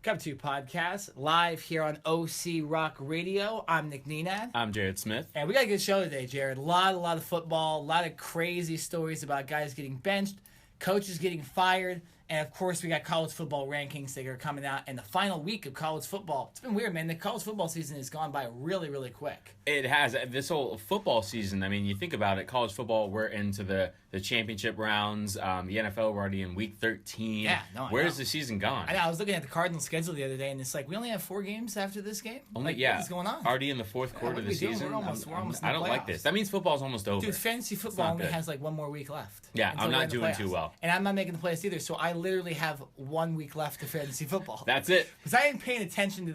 Come to podcast live here on OC Rock Radio. I'm Nick Nenad. I'm Jared Smith. And we got a good show today, Jared. A lot of football, a lot of crazy stories about guys getting benched, coaches getting fired, and of course we got college football rankings that are coming out in the final week of college football. It's been weird, man. The college football season has gone by really, really quick. It has. This whole football season, I mean, you think about it, college football, we're into the championship rounds. The NFL, we're already in week 13. Yeah, Where's the season gone? I know. I was looking at the Cardinals schedule the other day, and it's like, we only have 4 games after this game? Only, What is going on? Already in the fourth quarter of the season. We're almost in the I don't playoffs. like this. That means football's almost over. Dude, fantasy football only has like 1 more week left. Yeah, I'm not doing too well. And I'm not making the playoffs either, so I literally have 1 week left of fantasy football. That's it. Because I ain't paying attention to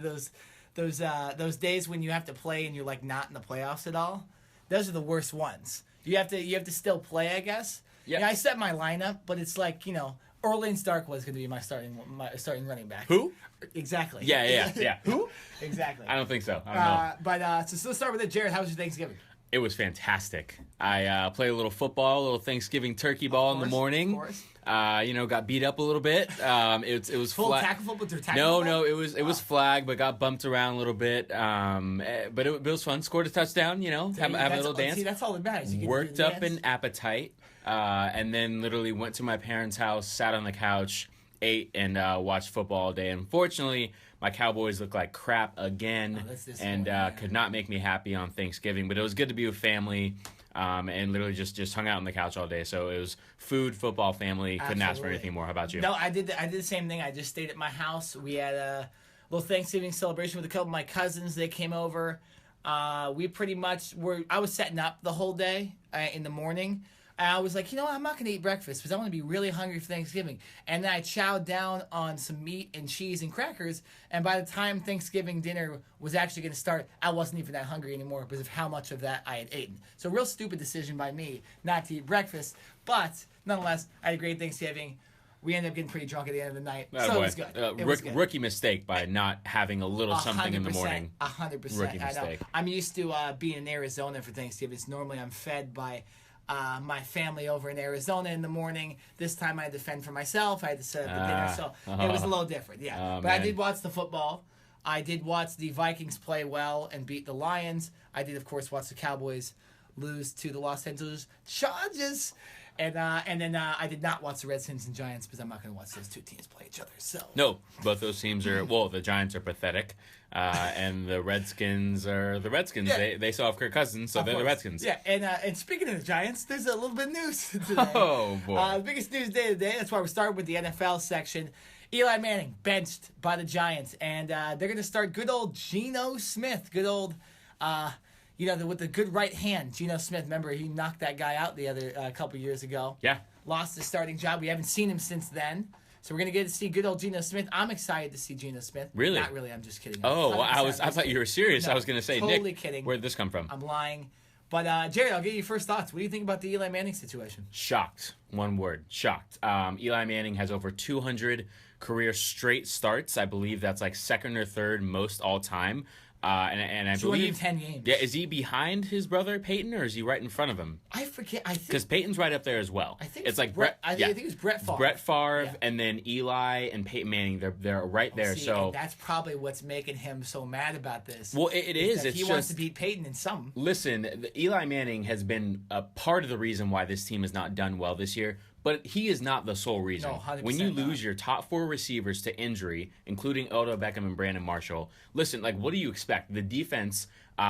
those days when you have to play and you're like not in the playoffs at all. Those are the worst ones. You have to still play, I guess. Yeah. I set my lineup, but it's like, Orleans Stark was going to be my starting running back. Who? Exactly. Yeah. Who? Exactly. I don't think so. I don't know. But so let's start with it. Jared, how was your Thanksgiving? It was fantastic. I played a little football, a little Thanksgiving turkey ball in the morning. Of course. Got beat up a little bit. It was full tackle football. No, it was flag, but got bumped around a little bit. But it was fun. Scored a touchdown. Have a little dance. See, that's all that matters. Worked up an appetite, and then literally went to my parents' house, sat on the couch, ate, and watched football all day. Unfortunately, my Cowboys look like crap again, and could not make me happy on Thanksgiving. But it was good to be with family. And literally just hung out on the couch all day. So it was food, football, family. Couldn't ask for anything more. How about you? No, I did the same thing. I just stayed at my house. We had a little Thanksgiving celebration with a couple of my cousins. They came over. We pretty much I was setting up the whole day in the morning. And I was like, I'm not going to eat breakfast because I'm going to be really hungry for Thanksgiving. And then I chowed down on some meat and cheese and crackers. And by the time Thanksgiving dinner was actually going to start, I wasn't even that hungry anymore because of how much of that I had eaten. So real stupid decision by me not to eat breakfast. But nonetheless, I had a great Thanksgiving. We ended up getting pretty drunk at the end of the night. So it was good. It was good. Rookie mistake by not having a little something in the morning. 100%. Rookie mistake. I'm used to being in Arizona for Thanksgiving. Normally I'm fed by my family over in Arizona in the morning. This time I had to fend for myself. I had to set up the dinner. So it was a little different, yeah. But I did watch the football. I did watch the Vikings play well and beat the Lions. I did, of course, watch the Cowboys lose to the Los Angeles Chargers. And then I did not watch the Redskins and Giants because I'm not going to watch those two teams play each other. So no, both those teams are the Giants are pathetic, and the Redskins are the Redskins. Yeah. They still have Kirk Cousins, so they're the Redskins. Yeah, and speaking of the Giants, there's a little bit of news today. Oh boy, the biggest news day today. That's why we're starting with the NFL section. Eli Manning benched by the Giants, and they're going to start good old Geno Smith, good old. With the good right hand, Geno Smith. Remember, he knocked that guy out the other couple years ago. Yeah. Lost his starting job. We haven't seen him since then. So we're going to get to see good old Geno Smith. I'm excited to see Geno Smith. Really? Not really. I'm just kidding. Oh, I thought you were serious. No, I was going to say, totally Nick, kidding. Where'd this come from? I'm lying. But, Jared, I'll get your first thoughts. What do you think about the Eli Manning situation? Shocked. One word. Shocked. Eli Manning has over 200 career straight starts. I believe that's like second or third most all time. And I believe 210 games. Yeah, is he behind his brother Peyton, or is he right in front of him? I forget. I think because Peyton's right up there as well. I think it's like Brett. I think it's Brett Favre. Brett Favre, and then Eli and Peyton Manning. They're right there. So and that's probably what's making him so mad about this. Well, it is. He wants to beat Peyton in some. Listen, Eli Manning has been a part of the reason why this team has not done well this year. But he is not the sole reason. No, 100% when you lose not. your top 4 receivers to injury, including Odell Beckham and Brandon Marshall, listen, what do you expect? The defense,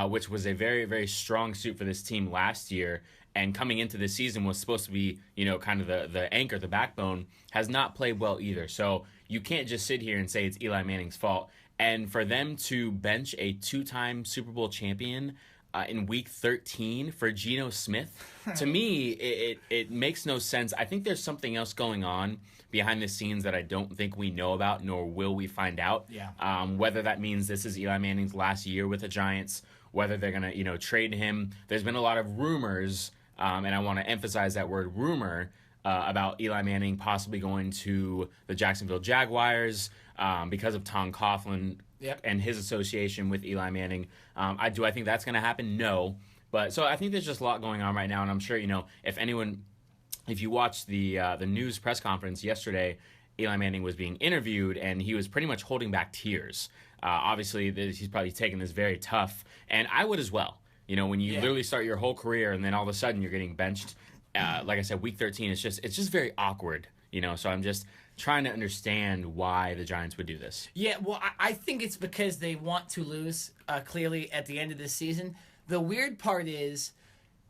which was a very, very strong suit for this team last year, and coming into this season was supposed to be, kind of the anchor, the backbone, has not played well either. So you can't just sit here and say it's Eli Manning's fault. And for them to bench a 2-time Super Bowl champion in week 13 for Geno Smith, to me, it makes no sense. I think there's something else going on behind the scenes that I don't think we know about, nor will we find out. Yeah. Whether that means this is Eli Manning's last year with the Giants, whether they're going to, trade him. There's been a lot of rumors, and I want to emphasize that word rumor, about Eli Manning possibly going to the Jacksonville Jaguars because of Tom Coughlin. Yep. And his association with Eli Manning. I think that's going to happen? No. But so I think there's just a lot going on right now, and I'm sure if you watched the news press conference yesterday, Eli Manning was being interviewed, and he was pretty much holding back tears. Obviously, he's probably taken this very tough, and I would as well. You know, when you literally start your whole career and then all of a sudden you're getting benched, like I said, week 13, it's just very awkward. You know, so I'm just trying to understand why the Giants would do this. Yeah, well, I think it's because they want to lose, clearly, at the end of this season. The weird part is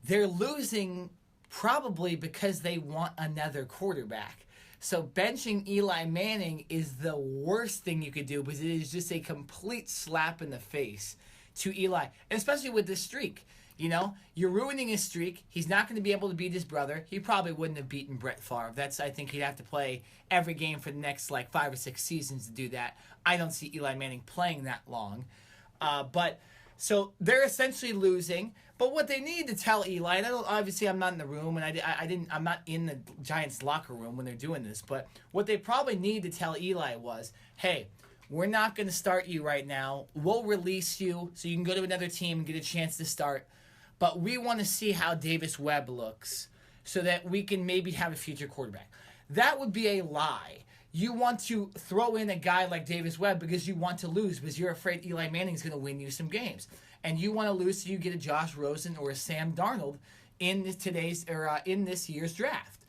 they're losing probably because they want another quarterback. So benching Eli Manning is the worst thing you could do because it is just a complete slap in the face to Eli, and especially with this streak. You know, you're ruining his streak. He's not going to be able to beat his brother. He probably wouldn't have beaten Brett Favre. I think he'd have to play every game for the next 5 or 6 seasons to do that. I don't see Eli Manning playing that long. So they're essentially losing. But what they need to tell Eli, and obviously I'm not in the room, and I'm not in the Giants locker room when they're doing this. But what they probably need to tell Eli was, hey, we're not going to start you right now. We'll release you so you can go to another team and get a chance to start. But we want to see how Davis Webb looks so that we can maybe have a future quarterback. That would be a lie. You want to throw in a guy like Davis Webb because you want to lose because you're afraid Eli Manning's going to win you some games. And you want to lose so you get a Josh Rosen or a Sam Darnold in this year's draft.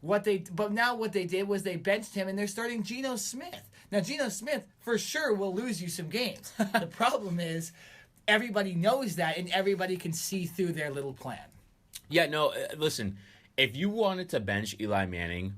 But now what they did was they benched him and they're starting Geno Smith. Now, Geno Smith for sure will lose you some games. The problem is everybody knows that and everybody can see through their little plan. Yeah, no, listen, if you wanted to bench Eli Manning,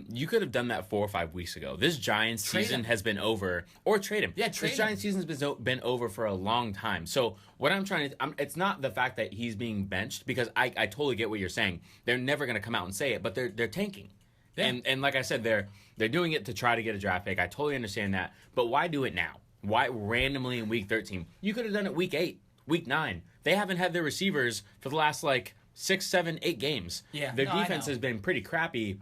you could have done that 4 or 5 weeks ago. This Giants season has been over, or trade him. Yeah, trade him. This Giants season's been over for a long time. So what I'm trying to, it's not the fact that he's being benched, because I totally get what you're saying. They're never going to come out and say it, but they're tanking. Yeah. And like I said, they're doing it to try to get a draft pick. I totally understand that. But why do it now? Why randomly in week 13? You could have done it week 8, week 9. They haven't had their receivers for the last 6, 7, 8 games. Yeah, their defense has been pretty crappy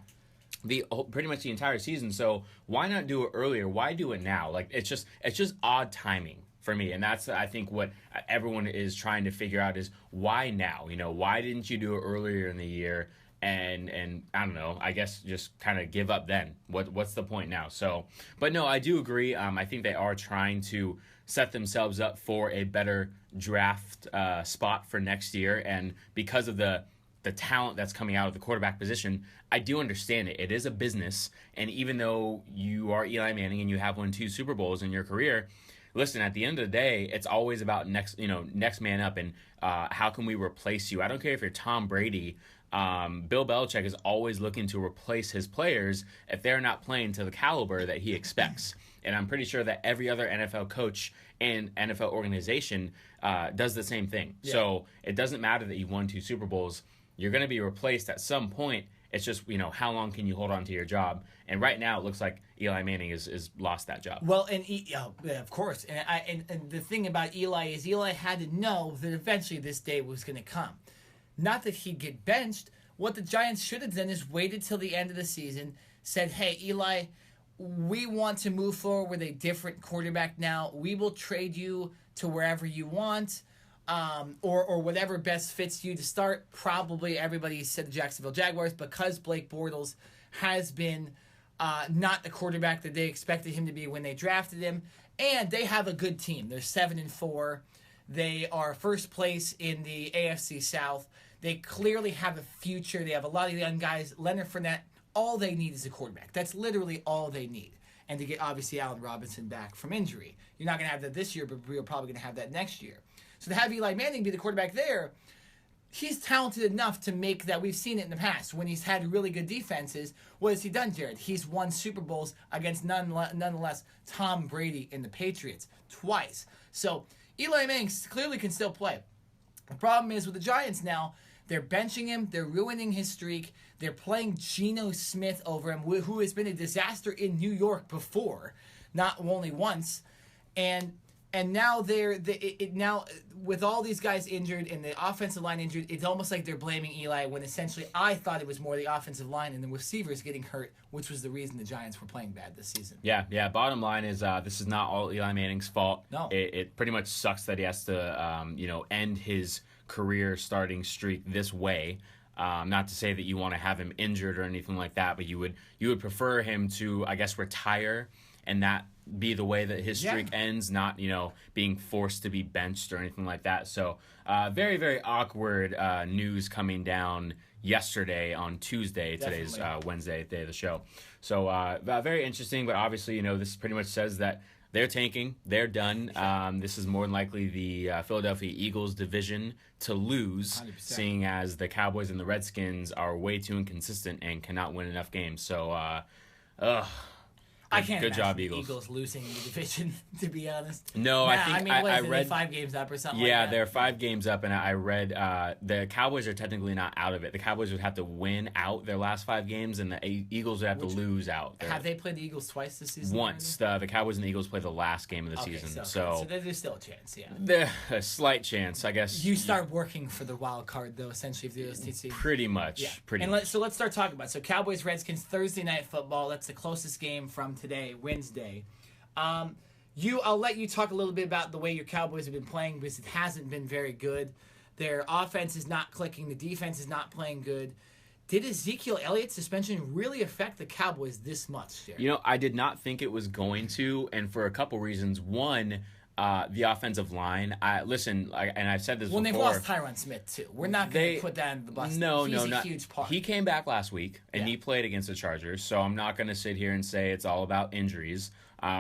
pretty much the entire season. So why not do it earlier? Why do it now? It's just odd timing for me, and that's I think what everyone is trying to figure out is why now? You know, why didn't you do it earlier in the year? And I don't know, I guess just kind of give up then. What's the point now? So, but no, I do agree. I think they are trying to set themselves up for a better draft spot for next year. And because of the talent that's coming out of the quarterback position, I do understand it. It is a business. And even though you are Eli Manning and you have won 2 Super Bowls in your career, listen, at the end of the day, it's always about next man up and how can we replace you? I don't care if you're Tom Brady. Bill Belichick is always looking to replace his players if they're not playing to the caliber that he expects. And I'm pretty sure that every other NFL coach and NFL organization does the same thing. Yeah. So it doesn't matter that you won 2 Super Bowls. You're going to be replaced at some point. It's just, how long can you hold on to your job? And right now it looks like Eli Manning is lost that job. Well, and of course. And the thing about Eli is Eli had to know that eventually this day was going to come. Not that he'd get benched. What the Giants should have done is waited till the end of the season, said, hey, Eli, we want to move forward with a different quarterback now. We will trade you to wherever you want, or whatever best fits you to start. Probably everybody said the Jacksonville Jaguars because Blake Bortles has been not the quarterback that they expected him to be when they drafted him. And they have a good team. They're 7-4. They are first place in the AFC South. They clearly have a future. They have a lot of young guys. Leonard Fournette, all they need is a quarterback. That's literally all they need. And to get, obviously, Allen Robinson back from injury. You're not going to have that this year, but we're probably going to have that next year. So to have Eli Manning be the quarterback there, he's talented enough to make that. We've seen it in the past. When he's had really good defenses, what has he done, Jared? He's won Super Bowls against nonetheless Tom Brady and the Patriots twice. So Eli Manning clearly can still play. The problem is with the Giants now, they're benching him. They're ruining his streak. They're playing Geno Smith over him, who has been a disaster in New York before, not only once. And now now with all these guys injured and the offensive line injured, it's almost like they're blaming Eli when essentially I thought it was more the offensive line and the receivers getting hurt, which was the reason the Giants were playing bad this season. Yeah. Bottom line is this is not all Eli Manning's fault. No. It pretty much sucks that he has to end his career starting streak this way. Not to say that you want to have him injured or anything like that, but you would prefer him to, I guess, retire and that be the way that his streak ends, not, being forced to be benched or anything like that. So very, very awkward news coming down yesterday on Tuesday. Definitely. Today's Wednesday, day of the show. So very interesting, but obviously, this pretty much says that they're tanking. They're done. This is more than likely the Philadelphia Eagles division to lose, 100%. seeing as the Cowboys and the Redskins are way too inconsistent and cannot win enough games. So, I can't good job, imagine Eagles. the Eagles losing the division, to be honest. No, I think I what is it, read 5 games up or something. Yeah, like that? they're 5 games up, and I read the Cowboys are technically not out of it. The Cowboys would have to win out their last 5 games, and the Eagles would have to lose out. Have they played the Eagles twice this season? Once. The Cowboys and the Eagles play the last game of the season. So there's still a chance, yeah. There's a slight chance, I guess. You start working for the wild card, though, essentially, if the OSTC. Pretty much. Yeah. Pretty and much. So let's start talking about it. So Cowboys, Redskins, Thursday Night Football. That's the closest game from today, Wednesday. I'll let you talk a little bit about the way your Cowboys have been playing because it hasn't been very good. Their offense is not clicking. The defense is not playing good. Did Ezekiel Elliott's suspension really affect the Cowboys this much, Jared? I did not think it was going to, and for a couple reasons. One, the offensive line. And I've said this before. They've lost Tyron Smith, too. We're not going to put that in the bus. He's a huge part. He came back last week, and he played against the Chargers, so I'm not going to sit here and say it's all about injuries.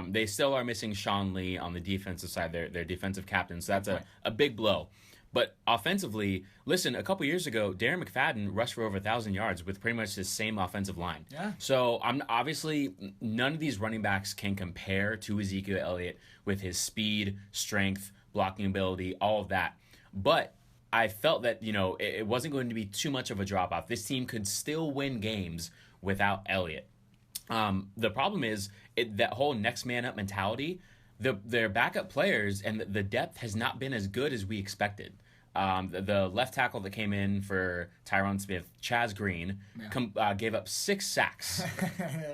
They still are missing Sean Lee on the defensive side, their defensive captain, so that's a big blow. But offensively, listen, a couple years ago, Darren McFadden rushed for over 1,000 yards with pretty much the same offensive line. Yeah. So obviously, none of these running backs can compare to Ezekiel Elliott with his speed, strength, blocking ability, all of that. But I felt that, it wasn't going to be too much of a drop-off. This team could still win games without Elliott. The problem is that whole next man up mentality. Their backup players and the depth has not been as good as we expected. The left tackle that came in for Tyron Smith, Chaz Green, gave up 6 sacks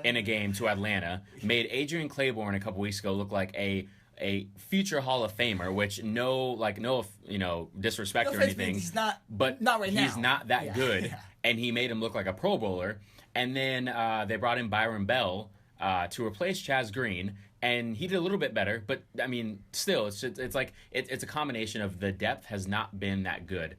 in a game to Atlanta. Made Adrian Claiborne a couple weeks ago look like a future Hall of Famer, which no disrespect or anything. He's not, but not right now. He's not that good, Yeah. and he made him look like a Pro Bowler. And then they brought in Byron Bell to replace Chaz Green, and he did a little bit better. But I mean, still, it's a combination of the depth has not been that good.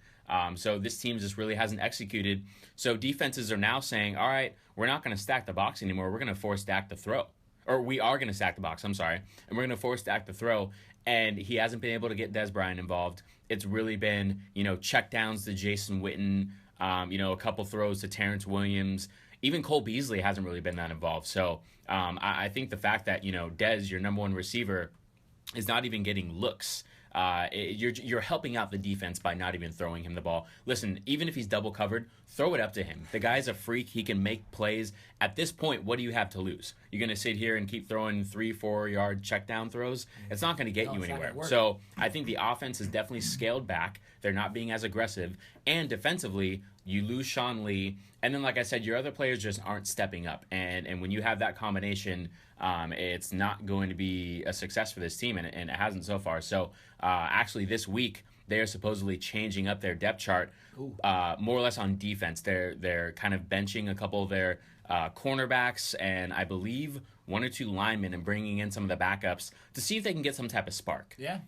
So this team just really hasn't executed. So defenses are now saying, all right, we're not going to stack the box anymore. We're going to force Dak to throw. Or we are going to stack the box, I'm sorry. And we're going to force Dak to throw. And he hasn't been able to get Des Bryant involved. It's really been, check downs to Jason Witten, a couple throws to Terrence Williams. Even Cole Beasley hasn't really been that involved. So I think the fact that, Dez, your number one receiver, is not even getting looks. You're helping out the defense by not even throwing him the ball. Listen, even if he's double covered, throw it up to him. The guy's a freak. He can make plays. At this point, what do you have to lose? You're going to sit here and keep throwing 3-4 yard check down throws? It's not going to get you anywhere. So I think the offense is definitely scaled back. They're not being as aggressive. And defensively, you lose Sean Lee. And then, like I said, your other players just aren't stepping up. And when you have that combination, it's not going to be a success for this team, and it hasn't so far. So actually this week, they are supposedly changing up their depth chart more or less on defense. They're kind of benching a couple of their cornerbacks and I believe 1 or 2 linemen and bringing in some of the backups to see if they can get some type of spark. Yeah.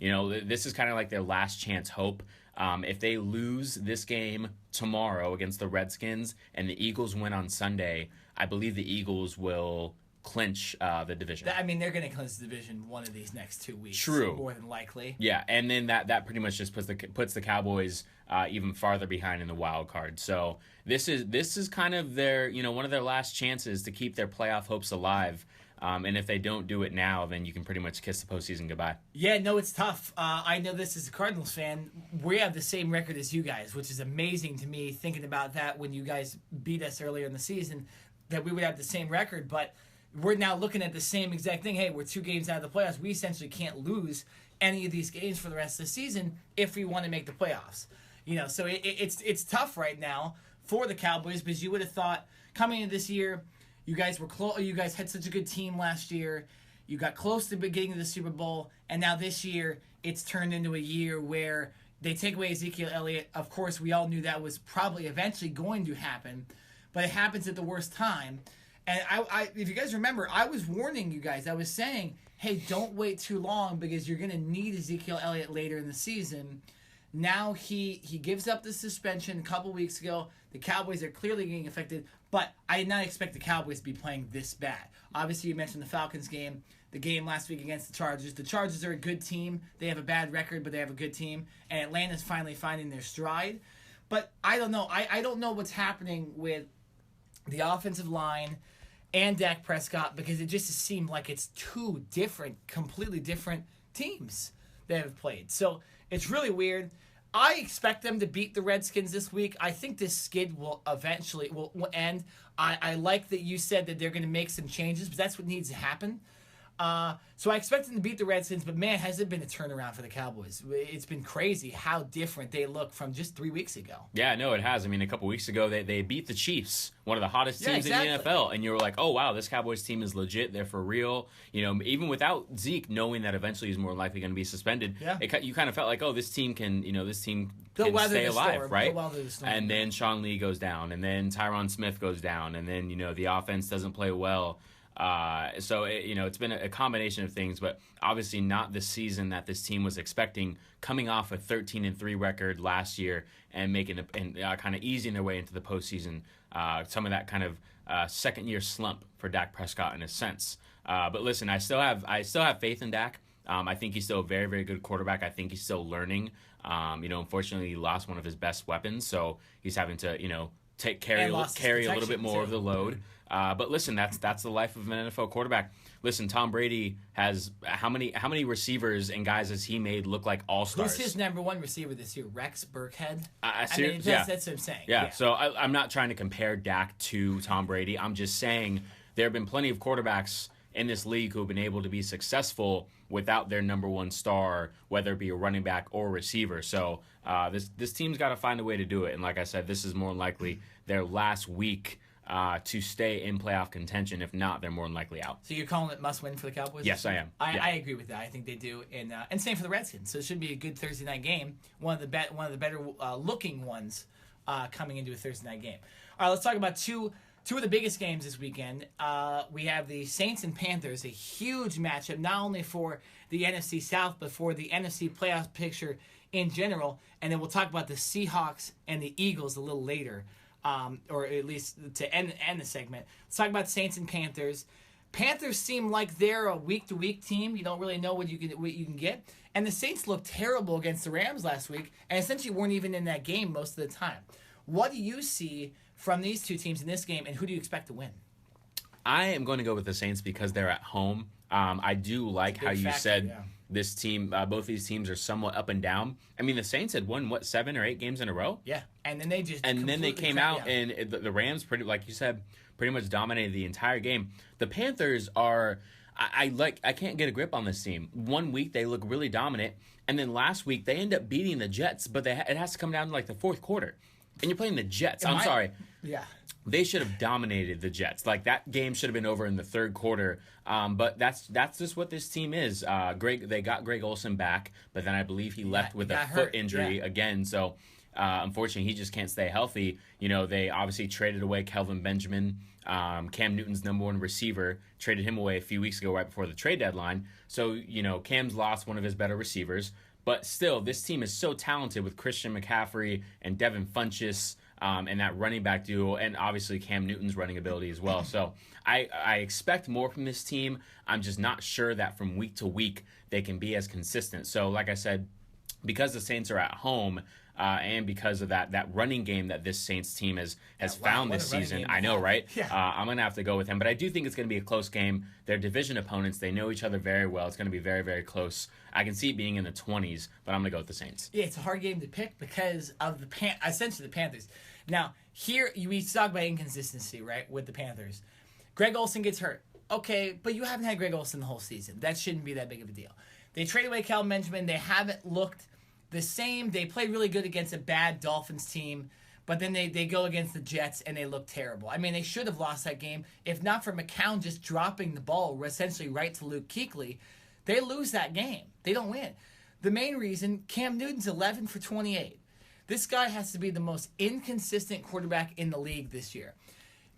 This is kind of like their last chance hope. If they lose this game tomorrow against the Redskins and the Eagles win on Sunday, I believe the Eagles will clinch the division. I mean, they're going to clinch the division one of these next 2 weeks. True. More than likely. Yeah, and then that pretty much just puts the Cowboys even farther behind in the wild card. So this is kind of their one of their last chances to keep their playoff hopes alive. And if they don't do it now, then you can pretty much kiss the postseason goodbye. Yeah, no, it's tough. I know this as a Cardinals fan. We have the same record as you guys, which is amazing to me, thinking about that when you guys beat us earlier in the season, that we would have the same record. But we're now looking at the same exact thing. Hey, we're 2 games out of the playoffs. We essentially can't lose any of these games for the rest of the season if we want to make the playoffs. So it's tough right now for the Cowboys because you would have thought coming into this year, you guys were you guys had such a good team last year. You got close to getting to the Super Bowl, and now this year it's turned into a year where They take away Ezekiel Elliott. Of course, we all knew that was probably eventually going to happen, but it happens at the worst time. And I if you guys remember, I was warning you guys. I was saying, hey, don't wait too long because you're going to need Ezekiel Elliott later in the season. Now he gives up the suspension a couple weeks ago. The Cowboys are clearly getting affected, but I did not expect the Cowboys to be playing this bad. Obviously, you mentioned the Falcons game, the game last week against the Chargers. The Chargers are a good team. They have a bad record, but they have a good team. And Atlanta's finally finding their stride. But I don't know. I don't know what's happening with the offensive line and Dak Prescott because it just seemed like it's two completely different teams that have played. So it's really weird. I expect them to beat the Redskins this week. I think this skid will eventually will end. I like that you said that they're going to make some changes, but that's what needs to happen. So I expect them to beat the Redskins, but man, has it been a turnaround for the Cowboys. It's been crazy how different they look from just 3 weeks ago. Yeah, no, it has. I mean, a couple weeks ago, they beat the Chiefs, one of the hottest teams in the NFL, and you were like, oh, wow, this Cowboys team is legit. They're for real. You know, even without Zeke, knowing that eventually he's more likely going to be suspended, you kind of felt like, oh, this team can stay alive, right? And then Sean Lee goes down, and then Tyron Smith goes down, and then, the offense doesn't play well. So it's been a combination of things, but obviously not the season that this team was expecting, coming off a 13-3 record last year and kind of easing their way into the postseason. Some of that kind of second year slump for Dak Prescott in a sense. But listen, I still have faith in Dak. I think he's still a very, very good quarterback. I think he's still learning. Unfortunately, he lost one of his best weapons, so he's having to carry a little bit more of the load. But listen, that's the life of an NFL quarterback. Listen, Tom Brady has how many receivers and guys has he made look like all-stars? Who's his number one receiver this year? Rex Burkhead? That's what I'm saying. Yeah. So I'm not trying to compare Dak to Tom Brady. I'm just saying there have been plenty of quarterbacks in this league who have been able to be successful without their number one star, whether it be a running back or a receiver. So this team's got to find a way to do it. And like I said, this is more than likely their last week to stay in playoff contention. If not, they're more than likely out. So you're calling it must win for the Cowboys? Yes, I am. I agree with that. I think they do, and same for the Redskins. So it should be a good Thursday night game. One of the better looking ones coming into a Thursday night game. All right, let's talk about two of the biggest games this weekend. We have the Saints and Panthers, a huge matchup, not only for the NFC South, but for the NFC playoff picture in general. And then we'll talk about the Seahawks and the Eagles a little later, or at least to end the segment. Let's talk about Saints and Panthers. Panthers seem like they're a week-to-week team. You don't really know what you can get. And the Saints looked terrible against the Rams last week, and essentially weren't even in that game most of the time. What do you see from these two teams in this game, and who do you expect to win? I am going to go with the Saints because they're at home. I do like how you said this team, both these teams are somewhat up and down. I mean, the Saints had won, 7 or 8 games in a row? Yeah, and then they came out, and the Rams, like you said, pretty much dominated the entire game. The Panthers are, I can't get a grip on this team. 1 week, they look really dominant, and then last week, they end up beating the Jets, but it has to come down to, the fourth quarter. And you're playing the Jets. I'm sorry. Yeah. They should have dominated the Jets. That game should have been over in the third quarter. But that's just what this team is. They got Greg Olsen back, but then I believe he left with a foot injury again. So unfortunately, he just can't stay healthy. They obviously traded away Kelvin Benjamin, Cam Newton's number one receiver, traded him away a few weeks ago right before the trade deadline. So, Cam's lost one of his better receivers. But still, this team is so talented with Christian McCaffrey and Devin Funchess and that running back duo, and obviously Cam Newton's running ability as well. So I expect more from this team. I'm just not sure that from week to week they can be as consistent. So like I said, because the Saints are at home and because of that running game that this Saints team has found this season, I know, right? Yeah. I'm going to have to go with him. But I do think it's going to be a close game. They're division opponents. They know each other very well. It's going to be very, very close. I can see it being in the 20s, but I'm going to go with the Saints. Yeah, it's a hard game to pick because of essentially the Panthers. Now, here we talk about inconsistency, right, with the Panthers. Greg Olsen gets hurt. Okay, but you haven't had Greg Olsen the whole season. That shouldn't be that big of a deal. They trade away Kelvin Benjamin. They haven't looked the same. They played really good against a bad Dolphins team, but then they go against the Jets and they look terrible. I mean, they should have lost that game. If not for McCown just dropping the ball essentially right to Luke Kuechly, they lose that game. They don't win. the main reason, Cam Newton's 11 for 28. This guy has to be the most inconsistent quarterback in the league this year.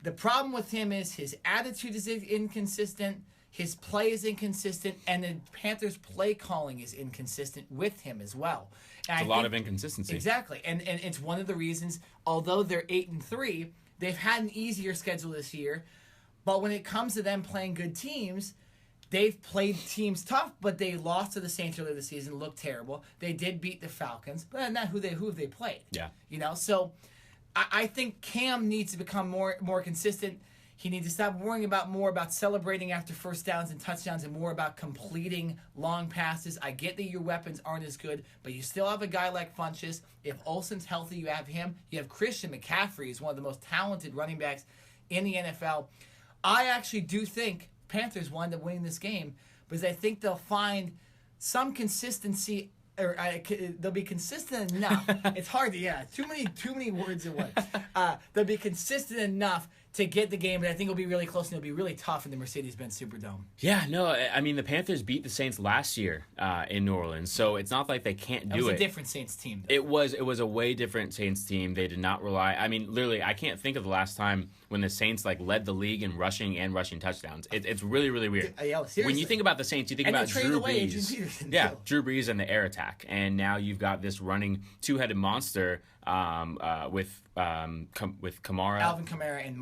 The problem with him is his attitude is inconsistent, his play is inconsistent, and the Panthers' play calling is inconsistent with him as well. And It's a lot of inconsistency. Exactly, and it's one of the reasons, although they're 8-3, they've had an easier schedule this year, but when it comes to them playing good teams, they've played teams tough, but they lost to the Saints earlier this season, looked terrible. They did beat the Falcons, but not who have they played. Yeah. So I think Cam needs to become more consistent. He needs to stop worrying more about celebrating after first downs and touchdowns and more about completing long passes. I get that your weapons aren't as good, but you still have a guy like Funchess. If Olsen's healthy, you have him. You have Christian McCaffrey, who's one of the most talented running backs in the NFL. I actually do think Panthers wind up winning this game because I think they'll find some consistency, or they'll be consistent enough. It's hard to, too many words at once. They'll be consistent enough to get the game, but I think it'll be really close and it'll be really tough in the Mercedes-Benz Superdome. Yeah, no, I mean, the Panthers beat the Saints last year in New Orleans, so it's not like they can't do it. It was a different Saints team, though. It was a way different Saints team. They did not rely. I mean, literally, I can't think of the last time when the Saints led the league in rushing touchdowns. It's really, really weird. Yeah, seriously. When you think about the Saints, you think about Drew Brees. Yeah, Drew Brees and the air attack, and now you've got this running two-headed monster with Kamara, Alvin Kamara, and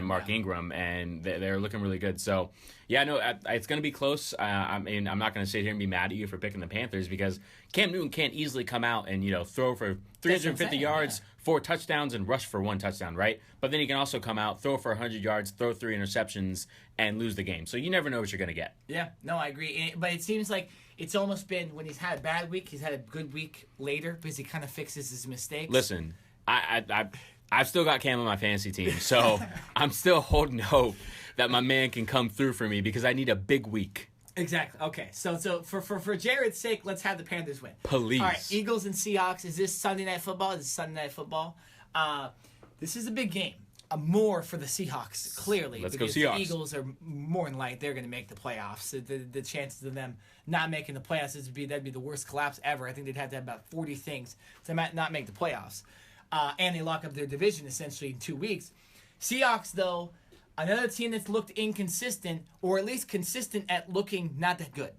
Mark Ingram, and they're looking really good. So, yeah, no, it's going to be close. I mean, I'm not going to sit here and be mad at you for picking the Panthers because Cam Newton can't easily come out and throw for 350 yards, 4 touchdowns, and rush for 1 touchdown, right? But then he can also come out, throw for 100 yards, throw 3 interceptions, and lose the game. So you never know what you're going to get. Yeah, no, I agree. But it seems like it's almost been when he's had a bad week, he's had a good week later because he kind of fixes his mistakes. Listen, I've still got Cam on my fantasy team, so I'm still holding hope that my man can come through for me because I need a big week. Exactly. Okay. So for Jared's sake, let's have the Panthers win. Please. All right. Eagles and Seahawks. Is this Sunday Night Football? This is Sunday Night Football. This is a big game. More for the Seahawks, clearly. Let's go Seahawks. The Eagles are more than likely they're going to make the playoffs. The chances of them not making the playoffs that'd be the worst collapse ever. I think they'd have to have about 40 things to not make the playoffs. And they lock up their division essentially in 2 weeks. Seahawks, though, another team that's looked inconsistent, or at least consistent at looking not that good.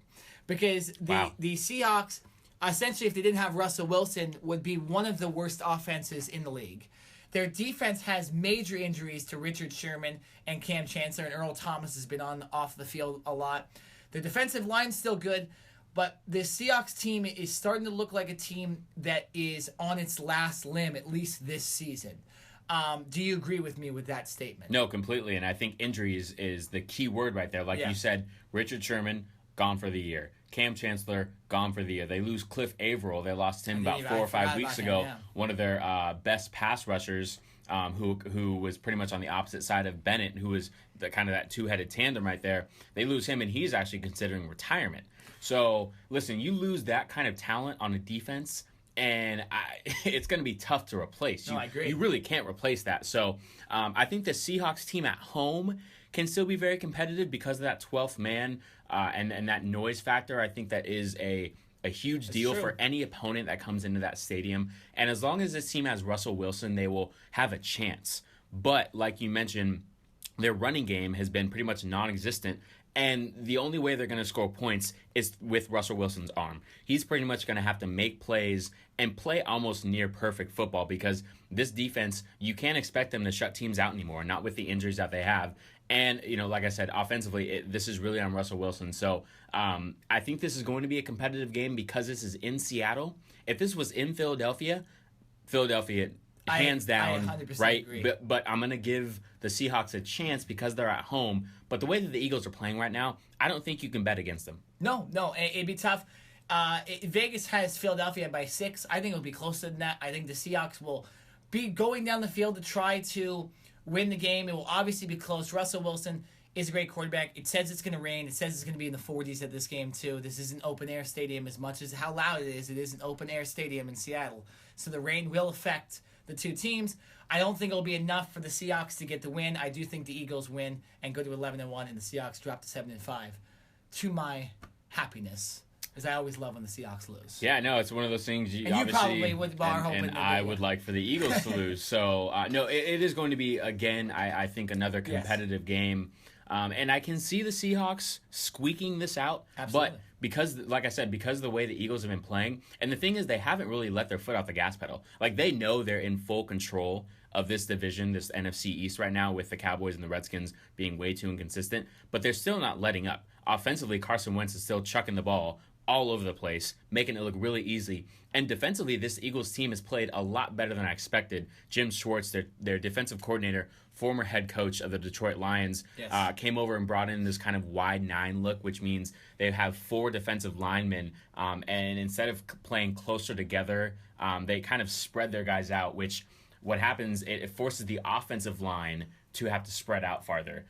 Because the Seahawks, essentially, if they didn't have Russell Wilson, would be one of the worst offenses in the league. Their defense has major injuries to Richard Sherman and Cam Chancellor, and Earl Thomas has been off the field a lot. The defensive line's still good, but the Seahawks team is starting to look like a team that is on its last limb, at least this season. Do you agree with me with that statement? No, completely, and I think injuries is the key word right there. Like you said, Richard Sherman, gone for the year. Cam Chancellor, gone for the year. They lose Cliff Averill. They lost him about 4 or 5 weeks ago. One of their best pass rushers, who was pretty much on the opposite side of Bennett, who was that two-headed tandem right there. They lose him, and he's actually considering retirement. So, listen, you lose that kind of talent on a defense, and it's going to be tough to replace. I agree. You really can't replace that. So, I think the Seahawks team at home can still be very competitive because of that 12th man and that noise factor. I think that is a huge deal for any opponent that comes into that stadium. And as long as this team has Russell Wilson, they will have a chance. But like you mentioned, their running game has been pretty much non-existent. And the only way they're going to score points is with Russell Wilson's arm. He's pretty much going to have to make plays and play almost near perfect football because this defense, you can't expect them to shut teams out anymore, not with the injuries that they have. And, like I said, offensively, this is really on Russell Wilson. So I think this is going to be a competitive game because this is in Seattle. If this was in Philadelphia, hands down, right? Agree. But I'm going to give the Seahawks a chance because they're at home. But the way that the Eagles are playing right now, I don't think you can bet against them. No, it'd be tough. Vegas has Philadelphia by 6. I think it'll be closer than that. I think the Seahawks will be going down the field to try to win the game. It will obviously be close. Russell Wilson is a great quarterback. It says it's going to rain. It says it's going to be in the 40s at this game, too. This is an open-air stadium as much as how loud it is. It is an open-air stadium in Seattle. So the rain will affect the two teams. I don't think it'll be enough for the Seahawks to get the win. I do think the Eagles win and go to 11-1, and the Seahawks drop to 7-5. To my happiness. because I always love when the Seahawks lose. Yeah, no, it's one of those things you And obviously, probably would are hoping and they I do, would yeah. like for the Eagles to lose. So, no, it is going to be, again, I think another competitive game. And I can see the Seahawks squeaking this out. Absolutely. But because, like I said, because of the way the Eagles have been playing, and the thing is they haven't really let their foot off the gas pedal. Like, they know they're in full control of this division, this NFC East right now, with the Cowboys and the Redskins being way too inconsistent, but they're still not letting up. Offensively, Carson Wentz is still chucking the ball all over the place, making it look really easy. And defensively, this Eagles team has played a lot better than I expected. Jim Schwartz, their defensive coordinator, former head coach of the Detroit Lions, came over and brought in this kind of wide 9 look, which means they have 4 defensive linemen. And instead of playing closer together, they kind of spread their guys out, which what happens, it forces the offensive line to have to spread out farther.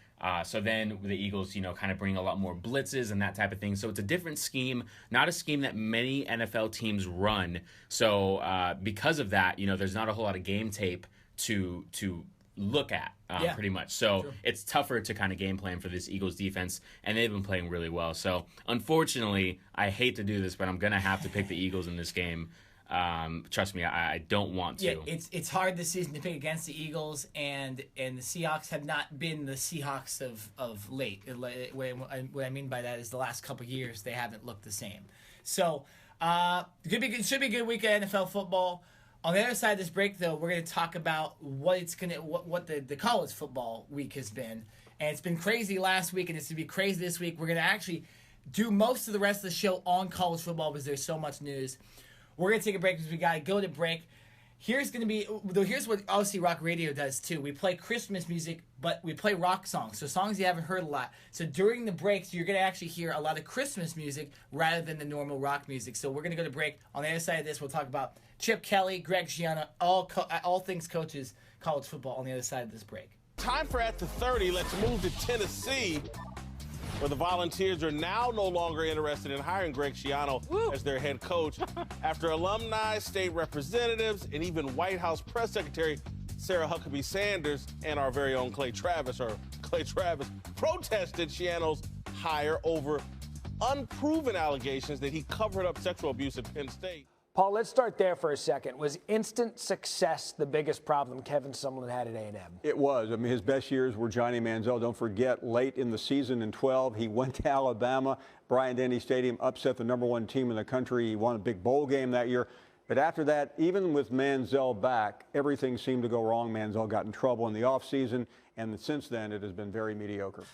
So then the Eagles, kind of bring a lot more blitzes and that type of thing. So it's a different scheme, not a scheme that many NFL teams run. So because of that, there's not a whole lot of game tape to look at, pretty much. So it's tougher to kind of game plan for this Eagles defense, and they've been playing really well. So unfortunately, I hate to do this, but I'm going to have to pick the Eagles in this game. Trust me, I don't want to. Yeah, it's hard this season to pick against the Eagles, and the Seahawks have not been the Seahawks of late. What I mean by that is the last couple of years they haven't looked the same. So it should be a good week of NFL football. On the other side of this break, though, we're going to talk about what the college football week has been, and it's been crazy last week, and it's going to be crazy this week. We're going to actually do most of the rest of the show on college football because there's so much news. We're going to take a break because we got to go to break. Here's what obviously Rock Radio does too. We play Christmas music, but we play rock songs. So songs you haven't heard a lot. So during the breaks, you're going to actually hear a lot of Christmas music rather than the normal rock music. So we're going to go to break. On the other side of this, we'll talk about Chip Kelly, Greg Schiano, all things coaches, college football on the other side of this break. Time for At the 30. Let's move to Tennessee, where the Volunteers are now no longer interested in hiring Greg Schiano as their head coach after alumni, state representatives, and even White House press secretary Sarah Huckabee Sanders and our very own Clay Travis protested Schiano's hire over unproven allegations that he covered up sexual abuse at Penn State. Paul, let's start there for a second. Was instant success the biggest problem Kevin Sumlin had at A&M? It was. I mean, his best years were Johnny Manziel. Don't forget, late in the season in 12, he went to Alabama, Bryant-Denny Stadium, upset the #1 team in the country. He won a big bowl game that year. But after that, even with Manziel back, everything seemed to go wrong. Manziel got in trouble in the offseason, and since then, it has been very mediocre.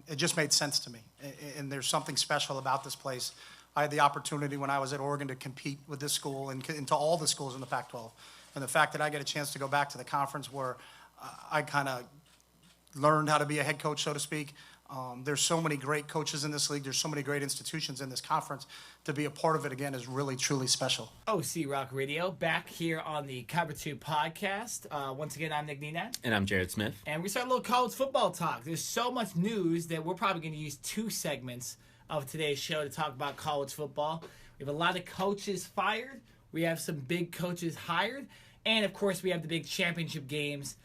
It just made sense to me, and there's something special about this place. I had the opportunity when I was at Oregon to compete with this school and to all the schools in the Pac-12. And the fact that I get a chance to go back to the conference where I kind of learned how to be a head coach, so to speak. There's so many great coaches in this league. There's so many great institutions in this conference. To be a part of it again is really, truly special. OC Rock Radio, back here on the Cover 2 podcast. Once again, I'm Nick Nenad. And I'm Jared Smith. And we start a little college football talk. There's so much news that we're probably going to use 2 segments of today's show to talk about college football. We have a lot of coaches fired. We have some big coaches hired. And, of course, we have the big championship games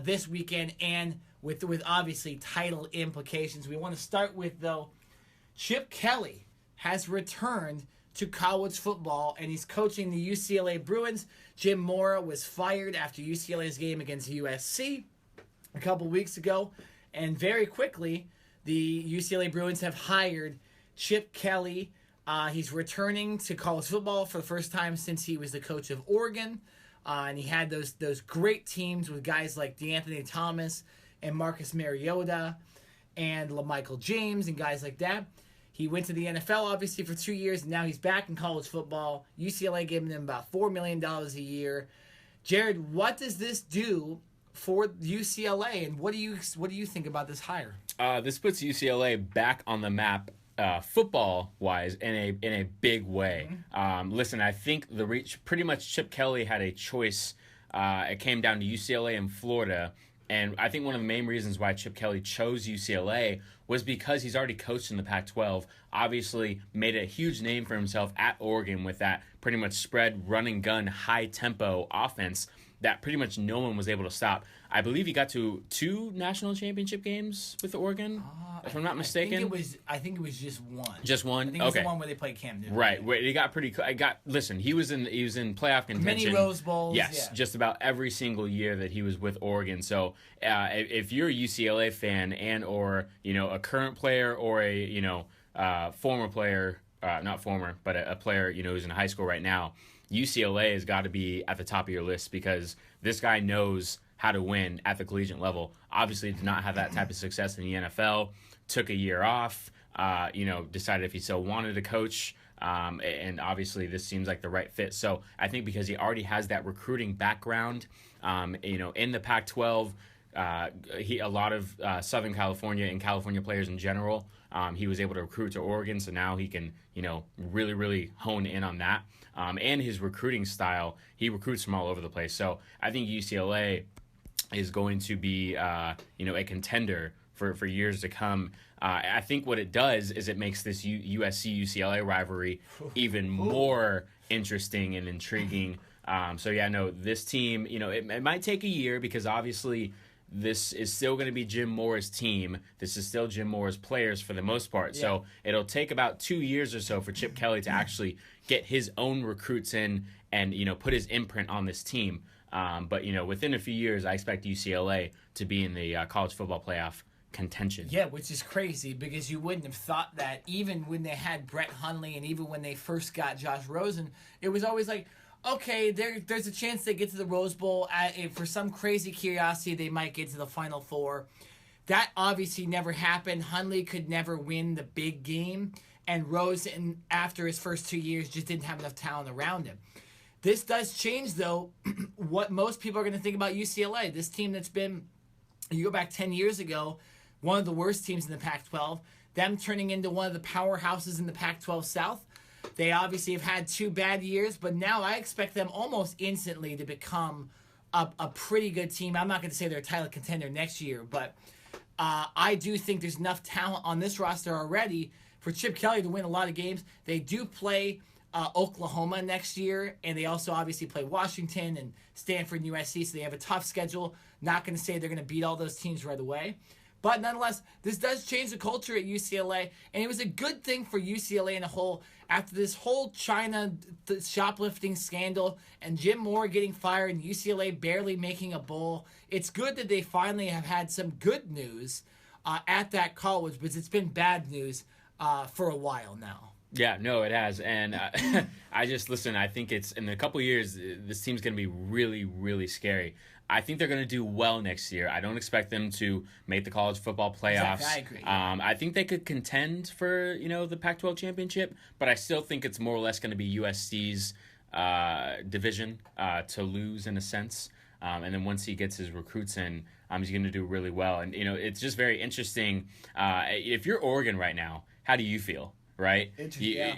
this weekend and with obviously title implications. We want to start with, though, Chip Kelly has returned to college football, and he's coaching the UCLA Bruins. Jim Mora was fired after UCLA's game against USC a couple weeks ago. And very quickly, the UCLA Bruins have hired Chip Kelly. He's returning to college football for the first time since he was the coach of Oregon. And he had those great teams with guys like DeAnthony Thomas and Marcus Mariota and LaMichael James and guys like that. He went to the NFL, obviously, for 2 years, and now he's back in college football. UCLA giving him about $4 million a year. Jared, what does this do for UCLA, and what do you think about this hire? This puts UCLA back on the map, football-wise, in a big way. Mm-hmm. Listen, I think pretty much Chip Kelly had a choice. It came down to UCLA and Florida, and I think one of the main reasons why Chip Kelly chose UCLA was because he's already coached in the Pac-12. Obviously, made a huge name for himself at Oregon with that pretty much spread, run and gun, high tempo offense. that pretty much no one was able to stop. I believe he got to 2 national championship games with Oregon, if I'm not mistaken. I think it was just one. Just one? I think it was the one where they played Cam Newton. Right. Where he got pretty. Listen, he was in playoff contention. Many Rose Bowls. Yes, yeah. Just about every single year that he was with Oregon. So if you're a UCLA fan and or a current player or a former player, not former, but a player who's in high school right now, UCLA has got to be at the top of your list because this guy knows how to win at the collegiate level. Obviously, did not have that type of success in the NFL. Took a year off. Decided if he still wanted to coach. And obviously, this seems like the right fit. So I think because he already has that recruiting background, in the Pac-12, a lot of Southern California and California players in general, he was able to recruit to Oregon. So now he can, really, really hone in on that. And his recruiting style, he recruits from all over the place. So I think UCLA is going to be, a contender for years to come. I think what it does is it makes this USC-UCLA rivalry even more interesting and intriguing. This team, it might take a year because obviously this is still going to be Jim Moore's team. This is still Jim Moore's players for the most part. Yeah. So it'll take about 2 years or so for Chip Kelly to actually get his own recruits in and, put his imprint on this team. But within a few years, I expect UCLA to be in the college football playoff contention. Yeah, which is crazy because you wouldn't have thought that even when they had Brett Hundley and even when they first got Josh Rosen, it was always like, okay, there's a chance they get to the Rose Bowl. For some crazy curiosity, they might get to the Final Four. That obviously never happened. Hundley could never win the big game, and Rosen, after his first 2 years, just didn't have enough talent around him. This does change, though, what most people are going to think about UCLA. This team that's been, you go back 10 years ago, one of the worst teams in the Pac-12, them turning into one of the powerhouses in the Pac-12 South. They obviously have had 2 bad years, but now I expect them almost instantly to become a pretty good team. I'm not going to say they're a title contender next year, but I do think there's enough talent on this roster already for Chip Kelly to win a lot of games. They do play Oklahoma next year, and they also obviously play Washington and Stanford and USC, so they have a tough schedule. Not going to say they're going to beat all those teams right away. But nonetheless, this does change the culture at UCLA, and it was a good thing for UCLA in a whole. After this whole China shoplifting scandal and Jim Moore getting fired and UCLA barely making a bowl, it's good that they finally have had some good news at that college, because it's been bad news for a while now. Yeah, no, it has. And I think it's in a couple of years, this team's going to be really, really scary. I think they're going to do well next year. I don't expect them to make the college football playoffs. Exactly, I agree. I think they could contend for, the Pac-12 championship, but I still think it's more or less going to be USC's division to lose in a sense. And then once he gets his recruits in, he's going to do really well. And, it's just very interesting. If you're Oregon right now, how do you feel, right?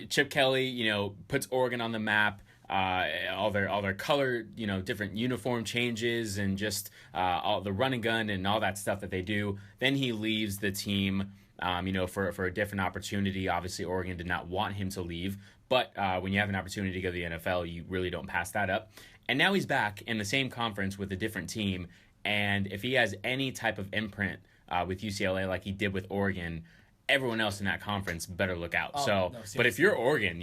Chip Kelly, puts Oregon on the map. All their color, different uniform changes and just all the run and gun and all that stuff that they do. Then he leaves the team, for a different opportunity. Obviously, Oregon did not want him to leave, but when you have an opportunity to go to the NFL, you really don't pass that up. And now he's back in the same conference with a different team. And if he has any type of imprint with UCLA like he did with Oregon, everyone else in that conference better look out. But if you're Oregon,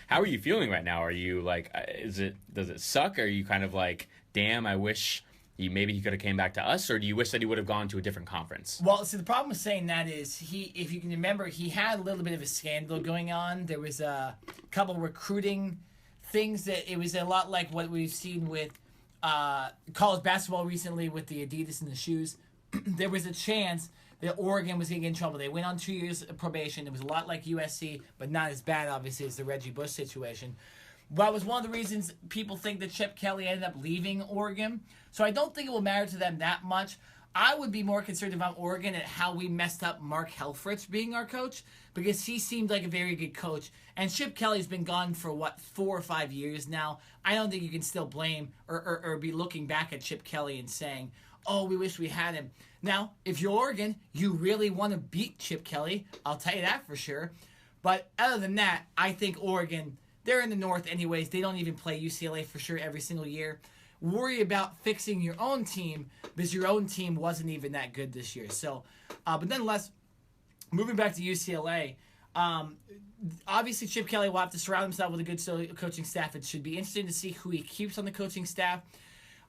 how are you feeling right now? Are you like, does it suck? Are you kind of like, damn, I wish maybe he could have came back to us, or do you wish that he would have gone to a different conference? Well, see, the problem with saying that is if you can remember, he had a little bit of a scandal going on. There was a couple recruiting things that it was a lot like what we've seen with college basketball recently with the Adidas and the shoes. There was a chance that Oregon was going to get in trouble. They went on 2 years of probation. It was a lot like USC, but not as bad, obviously, as the Reggie Bush situation. That was one of the reasons people think that Chip Kelly ended up leaving Oregon. So I don't think it will matter to them that much. I would be more concerned about Oregon at how we messed up Mark Helfrich being our coach, because he seemed like a very good coach. And Chip Kelly's been gone for, 4 or 5 years now. I don't think you can still blame or be looking back at Chip Kelly and saying, oh, we wish we had him. Now, if you're Oregon, you really want to beat Chip Kelly. I'll tell you that for sure. But other than that, I think Oregon, they're in the North anyways. They don't even play UCLA for sure every single year. worry about fixing your own team because your own team wasn't even that good this year. So, but nonetheless, moving back to UCLA, obviously Chip Kelly will have to surround himself with a good coaching staff. It should be interesting to see who he keeps on the coaching staff.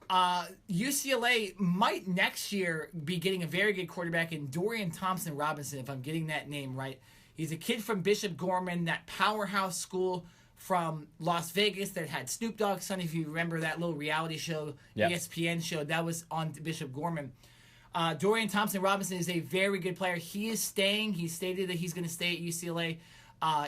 UCLA might next year be getting a very good quarterback in Dorian Thompson-Robinson, if I'm getting that name right. He's a kid from Bishop Gorman, that powerhouse school from Las Vegas that had Snoop Dogg's son, if you remember that little reality show, ESPN show, that was on Bishop Gorman. Dorian Thompson-Robinson is a very good player. He is staying. He stated that he's going to stay at UCLA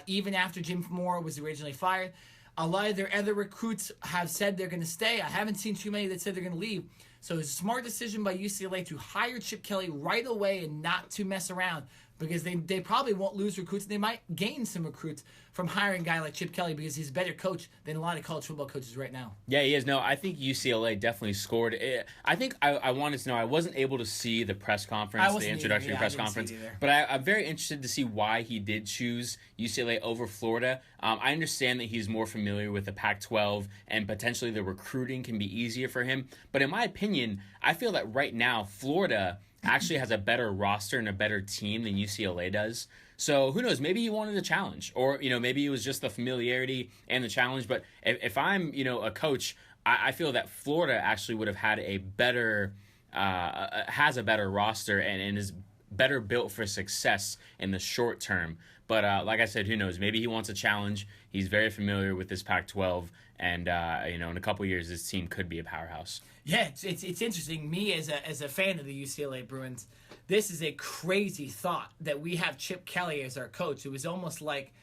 even after Jim Moore was originally fired. A lot of their other recruits have said they're going to stay. I haven't seen too many that said they're going to leave. So it's a smart decision by UCLA to hire Chip Kelly right away and not to mess around, because they probably won't lose recruits. They might gain some recruits from hiring a guy like Chip Kelly because he's a better coach than a lot of college football coaches right now. Yeah, he is. No, I think UCLA definitely scored. I think I wanted to know. I wasn't able to see the press conference, the introductory press conference, but I'm very interested to see why he did choose UCLA over Florida. I understand that he's more familiar with the Pac-12 and potentially the recruiting can be easier for him. But in my opinion, I feel that right now Florida actually has a better roster and a better team than UCLA does. So who knows? Maybe he wanted a challenge, or maybe it was just the familiarity and the challenge. But if I'm a coach, I feel that Florida actually would have had a better has a better roster and is better built for success in the short term. But like I said, who knows? Maybe he wants a challenge. He's very familiar with this Pac-12, and in a couple years, this team could be a powerhouse. Yeah, it's interesting. Me as a fan of the UCLA Bruins, this is a crazy thought that we have Chip Kelly as our coach. It was almost like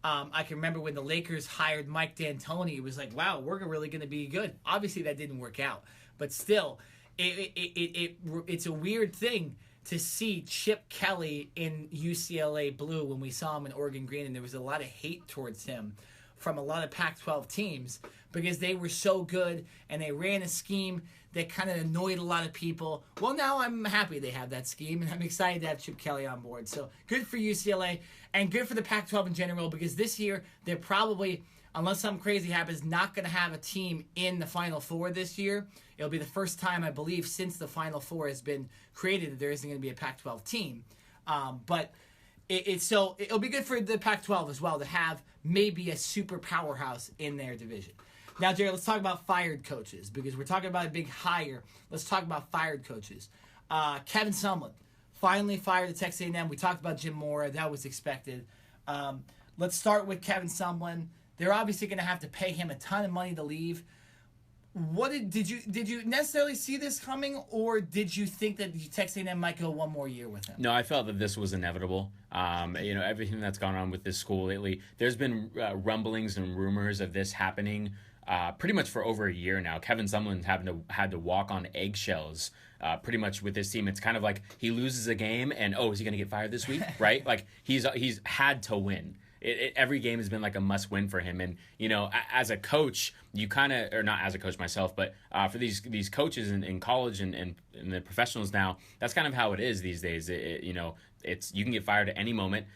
I can remember when the Lakers hired Mike D'Antoni. It was like, wow, we're really going to be good. Obviously, that didn't work out, but still, it's a weird thing to see Chip Kelly in UCLA blue when we saw him in Oregon green, and there was a lot of hate towards him from a lot of Pac-12 teams because they were so good and they ran a scheme that kind of annoyed a lot of people. Well, now I'm happy they have that scheme, and I'm excited to have Chip Kelly on board. So good for UCLA and good for the Pac-12 in general, because this year they're probably, unless something crazy happens, not going to have a team in the Final Four this year. It'll be the first time, I believe, since the Final Four has been created that there isn't going to be a Pac-12 team. But it'll be good for the Pac-12 as well to have maybe a super powerhouse in their division. Now, Jerry, let's talk about fired coaches, because we're talking about a big hire. Let's talk about fired coaches. Kevin Sumlin finally fired at Texas A&M. We talked about Jim Mora. That was expected. Let's start with Kevin Sumlin. They're obviously going to have to pay him a ton of money to leave. What did you necessarily see this coming, or did you think that Texas A&M might go one more year with him? No, I felt that this was inevitable. Everything that's gone on with this school lately, there's been rumblings and rumors of this happening pretty much for over a year now. Kevin Sumlin's had to walk on eggshells pretty much with this team. It's kind of like he loses a game and, is he going to get fired this week, right? Like he's had to win. Every game has been like a must-win for him. And, as a coach, you kind of, or not as a coach myself, but for these coaches in college and the professionals now, that's kind of how it is these days. You can get fired at any moment.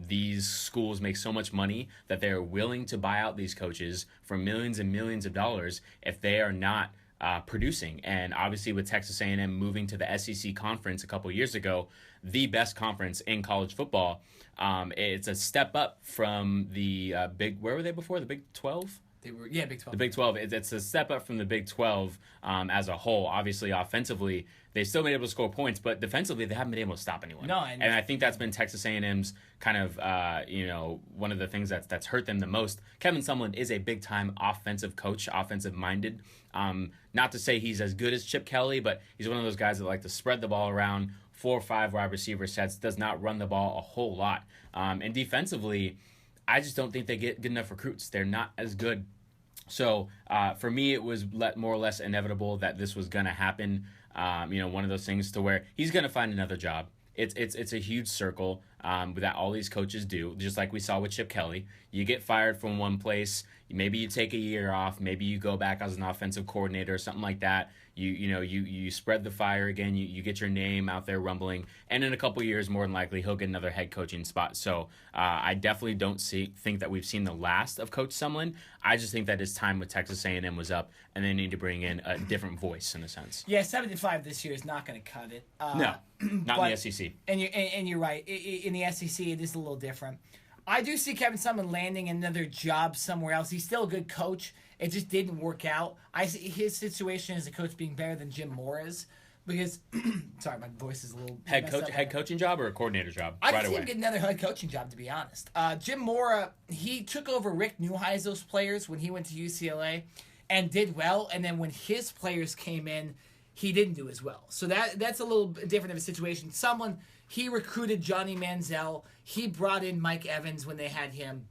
These schools make so much money that they're willing to buy out these coaches for millions and millions of dollars if they are not producing. And obviously with Texas A&M moving to the SEC conference a couple years ago, the best conference in college football, it's a step up from the where were they before? The Big 12? Big 12. The Big 12. It's a step up from the Big 12 as a whole. Obviously, offensively, they've still been able to score points, but defensively, they haven't been able to stop anyone. No, and I think that's been Texas A&M's kind of, one of the things that's hurt them the most. Kevin Sumlin is a big-time offensive coach, offensive-minded. Not to say he's as good as Chip Kelly, but he's one of those guys that like to spread the ball around, 4 or 5 wide receiver sets, does not run the ball a whole lot. And defensively, I just don't think they get good enough recruits. They're not as good. So for me, it was more or less inevitable that this was going to happen. One of those things to where he's going to find another job. It's a huge circle. that all these coaches do, just like we saw with Chip Kelly. You get fired from one place, maybe you take a year off, maybe you go back as an offensive coordinator or something like that. You spread the fire again, you get your name out there rumbling, and in a couple years, more than likely, he'll get another head coaching spot. So I definitely don't think that we've seen the last of Coach Sumlin. I just think that his time with Texas A&M was up, and they need to bring in a different voice in a sense. Yeah, 7-5 this year is not going to cut it. No, not in the SEC. And you're right. In the SEC, it is a little different. I do see Kevin Sumlin landing another job somewhere else. He's still a good coach. It just didn't work out. I see his situation as a coach being better than Jim Mora's because, sorry, my voice is a little head coaching job or a coordinator job. I right can see away. him get another head coaching job, to be honest. Jim Mora, he took over Rick Neuheisel's players when he went to UCLA and did well. And then when his players came in, he didn't do as well. So that's a little bit different of a situation. He recruited Johnny Manziel. He brought in Mike Evans when they had him.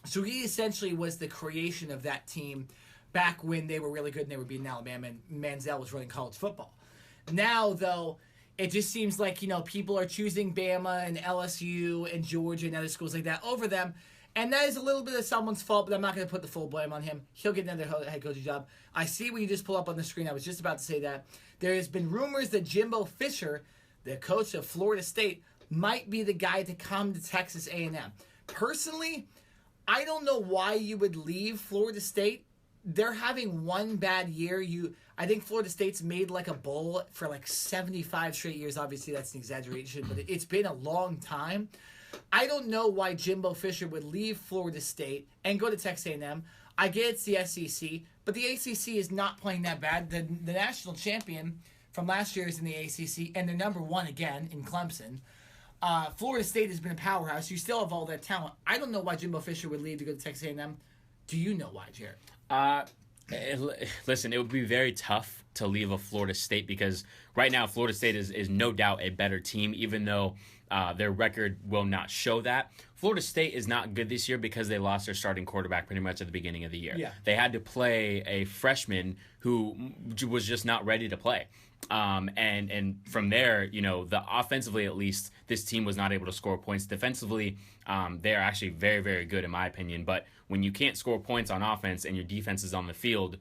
So he essentially was the creation of that team back when they were really good and they were beating Alabama and Manziel was running college football. Now, though, it just seems like, people are choosing Bama and LSU and Georgia and other schools like that over them. And that is a little bit of someone's fault, but I'm not going to put the full blame on him. He'll get another head coaching job. I see what you just pulled up on the screen. I was just about to say that. There has been rumors that Jimbo Fisher, the coach of Florida State, might be the guy to come to Texas A&M. Personally, I don't know why you would leave Florida State. They're having one bad year. I think Florida State's made like a bowl for like 75 straight years. Obviously, that's an exaggeration, but it's been a long time. I don't know why Jimbo Fisher would leave Florida State and go to Texas A&M. I get it's the SEC, but the ACC is not playing that bad. The national champion from last year is in the ACC, and they're number one again in Clemson. Florida State has been a powerhouse. You still have all that talent. I don't know why Jimbo Fisher would leave to go to Texas A&M. Do you know why, Jared? Listen, it would be very tough to leave a Florida State because right now Florida State is no doubt a better team, even though their record will not show that. Florida State is not good this year because they lost their starting quarterback pretty much at the beginning of the year. Yeah. They had to play a freshman who was just not ready to play. And from there, the offensively at least, this team was not able to score points. Defensively, they are actually very, very good in my opinion. But when you can't score points on offense and your defense is on the field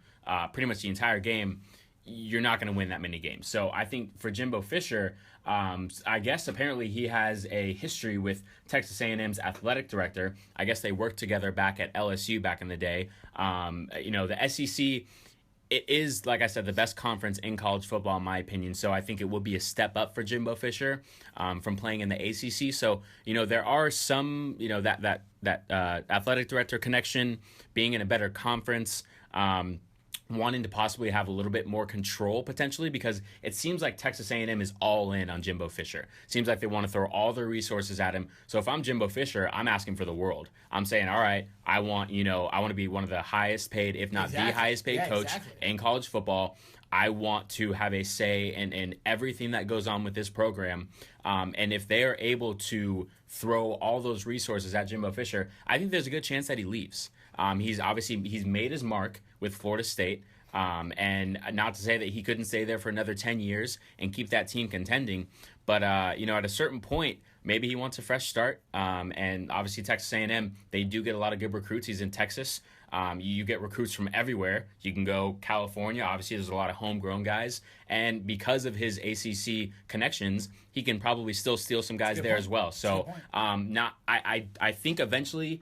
pretty much the entire game, you're not going to win that many games. So I think for Jimbo Fisher, I guess apparently he has a history with Texas A&M's athletic director. I guess they worked together back at LSU back in the day. The SEC, it is, like I said, the best conference in college football, in my opinion. So I think it will be a step up for Jimbo Fisher from playing in the ACC. So, there are some, that athletic director connection, being in a better conference, wanting to possibly have a little bit more control potentially, because it seems like Texas A&M is all in on Jimbo Fisher. Seems like they want to throw all their resources at him. So if I'm Jimbo Fisher, I'm asking for the world. I'm saying, all right, I want to be one of the highest paid, if not the highest paid coach in college football. I want to have a say in everything that goes on with this program. And if they are able to throw all those resources at Jimbo Fisher, I think there's a good chance that he leaves. He's made his mark with Florida State, and not to say that he couldn't stay there for another 10 years and keep that team contending, but at a certain point, maybe he wants a fresh start. And obviously Texas A&M, they do get a lot of good recruits. He's in Texas. You get recruits from everywhere. You can go California. Obviously, there's a lot of homegrown guys. And because of his ACC connections, he can probably still steal some guys there as well. So I think eventually,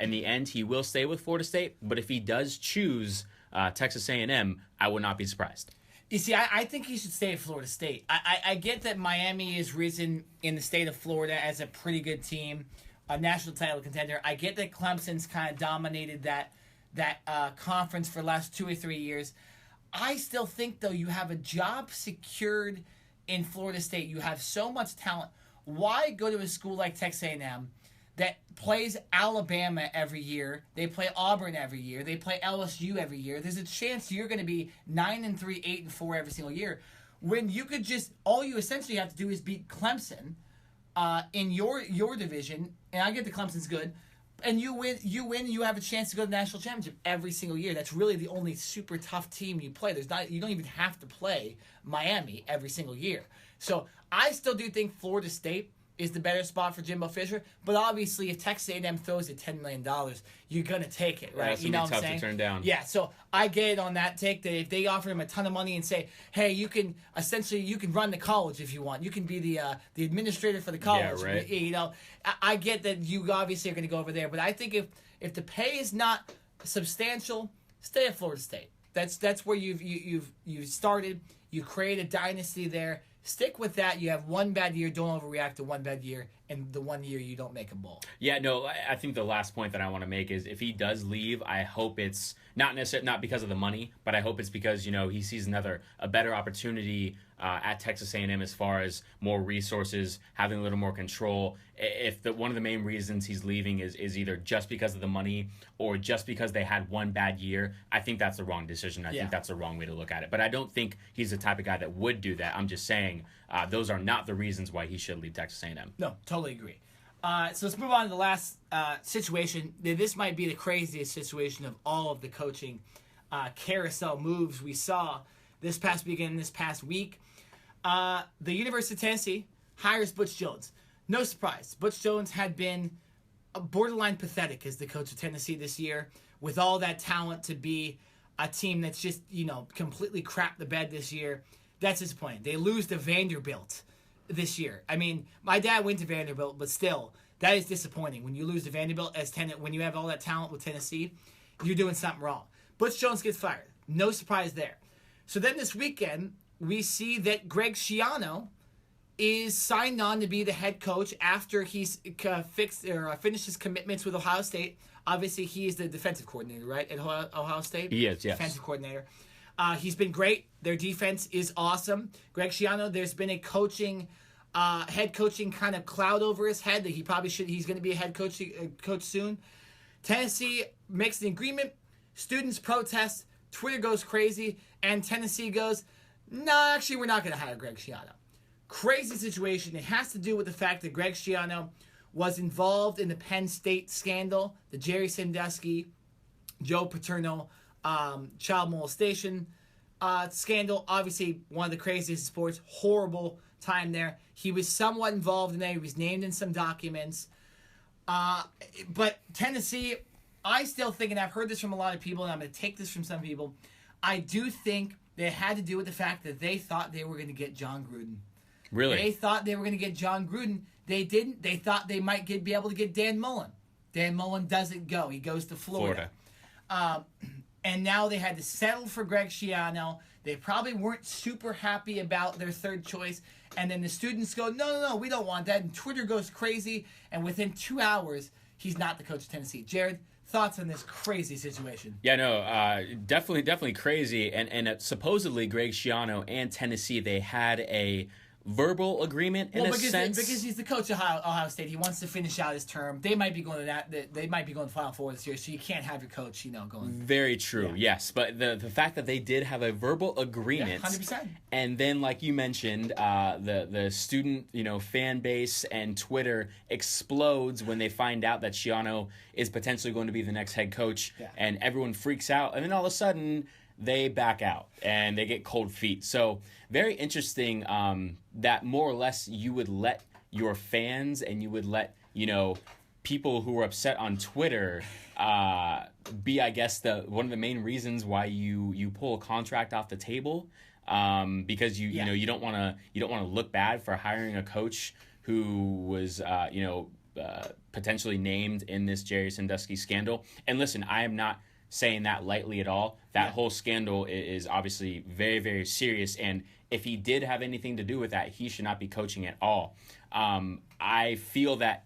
in the end, he will stay with Florida State. But if he does choose Texas A&M, I would not be surprised. You see, I think he should stay at Florida State. I get that Miami has risen in the state of Florida as a pretty good team, a national title contender. I get that Clemson's kind of dominated that conference for the last 2 or 3 years. I still think, though, you have a job secured in Florida State. You have so much talent. Why go to a school like Texas A&M that plays Alabama every year? They play Auburn every year. They play LSU every year. There's a chance you're going to be 9-3, 8-4 every single year. When you could all you essentially have to do is beat Clemson in your division, and I get the Clemson's good, and you win, you have a chance to go to the national championship every single year. That's really the only super tough team you play. You don't even have to play Miami every single year. So I still do think Florida State is the better spot for Jimbo Fisher. But obviously, if Texas A&M throws you $10 million, you're going to take it, right? That's you gonna know be what I'm tough saying? to turn down. Yeah, so I get it on that take that if they offer him a ton of money and say, hey, you can run the college if you want. You can be the administrator for the college. Yeah, right. You know, I get that you obviously are going to go over there. But I think if the pay is not substantial, stay at Florida State. That's where you've started. You create a dynasty there. Stick with that. You have one bad year. Don't overreact to one bad year, and the 1 year you don't make a bowl. Yeah, no, I think the last point that I want to make is if he does leave, I hope it's not because of the money, but I hope it's because, you know, he sees a better opportunity at Texas A&M as far as more resources, having a little more control. If one of the main reasons he's leaving is either just because of the money or just because they had one bad year, I think that's the wrong decision. I think that's the wrong way to look at it. But I don't think he's the type of guy that would do that. I'm just saying those are not the reasons why he should leave Texas A&M. No, totally agree. So let's move on to the last situation. This might be the craziest situation of all of the coaching carousel moves we saw this past weekend, this past week. The University of Tennessee hires Butch Jones. No surprise. Butch Jones had been borderline pathetic as the coach of Tennessee this year, with all that talent to be a team that's just, you know, completely crapped the bed this year. That's disappointing. They lose to Vanderbilt this year. I mean, my dad went to Vanderbilt, but still, that is disappointing. When you lose to Vanderbilt when you have all that talent with Tennessee, you're doing something wrong. Butch Jones gets fired. No surprise there. So then this weekend, we see that Greg Schiano is signed on to be the head coach after he's finished his commitments with Ohio State. Obviously, he is the defensive coordinator, right, at Ohio State? He is, yes. Defensive coordinator. He's been great. Their defense is awesome. Greg Schiano, there's been a head coaching kind of cloud over his head that he's going to be a head coach soon. Tennessee makes an agreement. Students protest. Twitter goes crazy. And Tennessee goes, no, actually, we're not going to hire Greg Schiano. Crazy situation. It has to do with the fact that Greg Schiano was involved in the Penn State scandal, the Jerry Sandusky, Joe Paterno child molestation scandal. Obviously, one of the craziest in sports. Horrible time there. He was somewhat involved in that. He was named in some documents. But Tennessee, I still think, and I've heard this from a lot of people, and I'm going to take this from some people, I do think that it had to do with the fact that they thought they were going to get John Gruden. Really? They thought they were going to get John Gruden. They didn't. They thought they might be able to get Dan Mullen. Dan Mullen doesn't go. He goes to Florida. And now they had to settle for Greg Schiano. They probably weren't super happy about their third choice. And then the students go, no, we don't want that. And Twitter goes crazy. And within 2 hours, he's not the coach of Tennessee. Jared, thoughts on this crazy situation? Yeah, no, definitely crazy. And supposedly Greg Schiano and Tennessee, they had a verbal agreement in a sense. Because he's the coach of Ohio State. He wants to finish out his term. They might be going to that. They might be going to Final Four this year, so you can't have your coach, going. Very true, yes. But the fact that they did have a verbal agreement. 100%. And then, like you mentioned, the student, fan base and Twitter explodes when they find out that Schiano is potentially going to be the next head coach, and everyone freaks out. And then all of a sudden, they back out and they get cold feet. So very interesting that more or less you would let your fans and you would let, people who are upset on Twitter be, I guess, one of the main reasons why you pull a contract off the table, because you don't want to look bad for hiring a coach who was potentially named in this Jerry Sandusky scandal. And listen, I am not saying that lightly at all. That whole scandal is obviously very, very serious, and if he did have anything to do with that, he should not be coaching at all. I feel that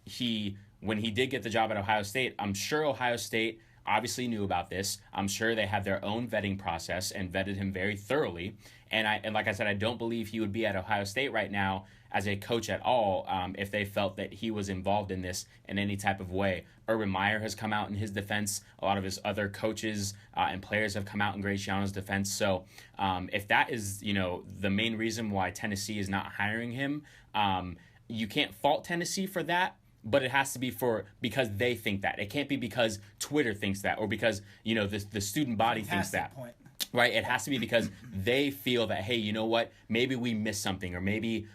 when he did get the job at Ohio State, I'm sure Ohio State obviously knew about this. I'm sure they had their own vetting process and vetted him very thoroughly. And like I said, I don't believe he would be at Ohio State right now as a coach at all if they felt that he was involved in this in any type of way. Urban Meyer has come out in his defense. A lot of his other coaches and players have come out in Greg Schiano's defense. So if that is, the main reason why Tennessee is not hiring him, you can't fault Tennessee for that. But it has to be because they think that. It can't be because Twitter thinks that or because, the student body thinks that. Point. Right, it has to be because they feel that, hey, you know what? Maybe we missed something, or maybe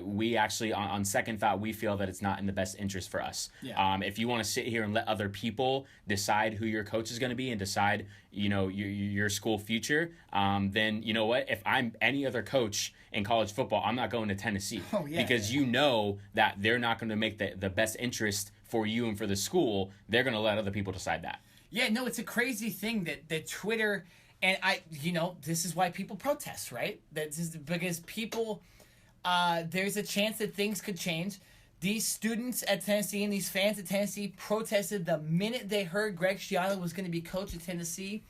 we actually, on second thought, we feel that it's not in the best interest for us. Yeah. If you want to sit here and let other people decide who your coach is going to be and decide, your school future, then you know what? If I'm any other coach in college football, I'm not going to Tennessee because you know that they're not going to make the best interest for you and for the school. They're going to let other people decide that. Yeah, no, it's a crazy thing that Twitter. And this is why people protest, right? That's just because people, there's a chance that things could change. These students at Tennessee and these fans at Tennessee protested the minute they heard Greg Schiano was going to be coach at Tennessee.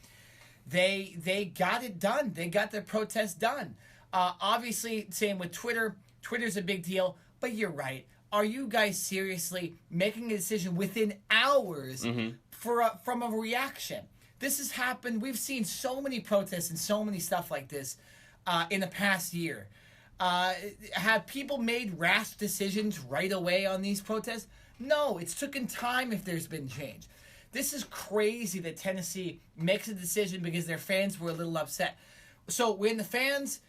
They got it done. They got their protest done. Obviously, same with Twitter. Twitter's a big deal, but you're right. Are you guys seriously making a decision within hours from a reaction? This has happened. We've seen so many protests and so many stuff like this in the past year. Have people made rash decisions right away on these protests? No, it's taken time if there's been change. This is crazy that Tennessee makes a decision because their fans were a little upset. So when the fans,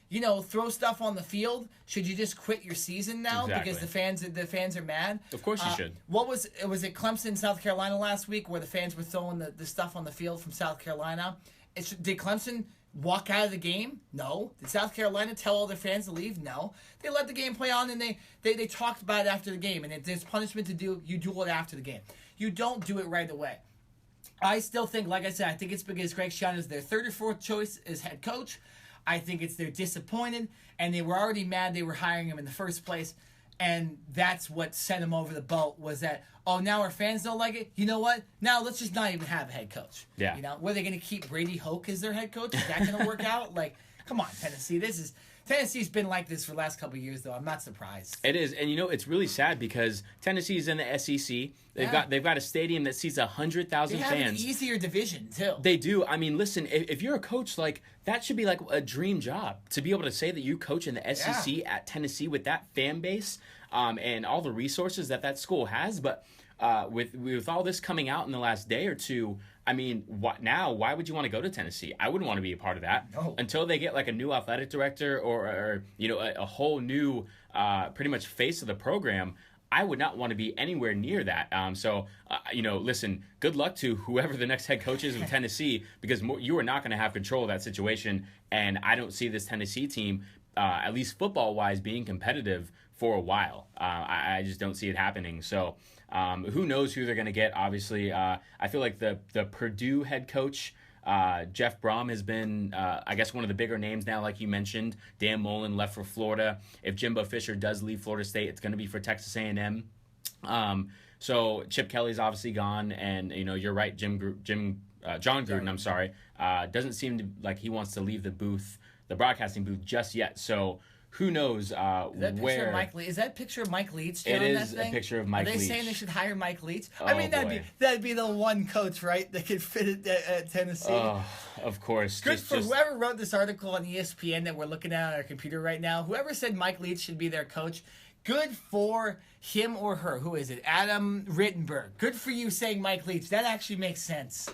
throw stuff on the field, should you just quit your season now because the fans are mad? Of course you should. Was it Clemson, South Carolina last week where the fans were throwing the stuff on the field from South Carolina? Did Clemson walk out of the game? No. Did South Carolina tell all their fans to leave? No. They let the game play on, and they talked about it after the game. And if there's punishment to do, you do it after the game. You don't do it right away. I still think, like I said, I think it's because Greg Schiano is their third or fourth choice as head coach. I think they're disappointed, and they were already mad they were hiring him in the first place, and that's what sent him over the boat was that, now our fans don't like it? You know what? Now let's just not even have a head coach. Yeah. Were they going to keep Brady Hoke as their head coach? Is that going to work out? Come on, Tennessee. Tennessee's been like this for the last couple of years, though. I'm not surprised. It is, and it's really sad because Tennessee's in the SEC. They've got a stadium that seats 100,000 fans. They have an easier division too. They do. I mean, listen, if you're a coach, that should be like a dream job to be able to say that you coach in the SEC at Tennessee with that fan base, and all the resources that school has. But with all this coming out in the last day or two, I mean, why would you want to go to Tennessee? I wouldn't want to be a part of that until they get a new athletic director or a whole new pretty much face of the program. I would not want to be anywhere near that. Listen, good luck to whoever the next head coach is of Tennessee because you are not going to have control of that situation. And I don't see this Tennessee team, at least football-wise, being competitive for a while. I just don't see it happening. So who knows who they're going to get? Obviously, I feel like the Purdue head coach, Jeff Brom, has been, I guess, one of the bigger names now, like you mentioned. Dan Mullen left for Florida. If Jimbo Fisher does leave Florida State, it's going to be for Texas A&M. So Chip Kelly's obviously gone, and you're right, John Gruden. I'm sorry, doesn't seem to like he wants to leave the broadcasting booth just yet. So. Who knows where? Is that picture of Mike Leach? It is a picture of Mike Leach. Are they saying they should hire Mike Leach? Oh, I mean, that'd be the one coach, right, that could fit it at Tennessee. Oh, of course. Good for whoever wrote this article on ESPN that we're looking at on our computer right now. Whoever said Mike Leach should be their coach, good for him or her. Who is it? Adam Rittenberg. Good for you saying Mike Leach. That actually makes sense.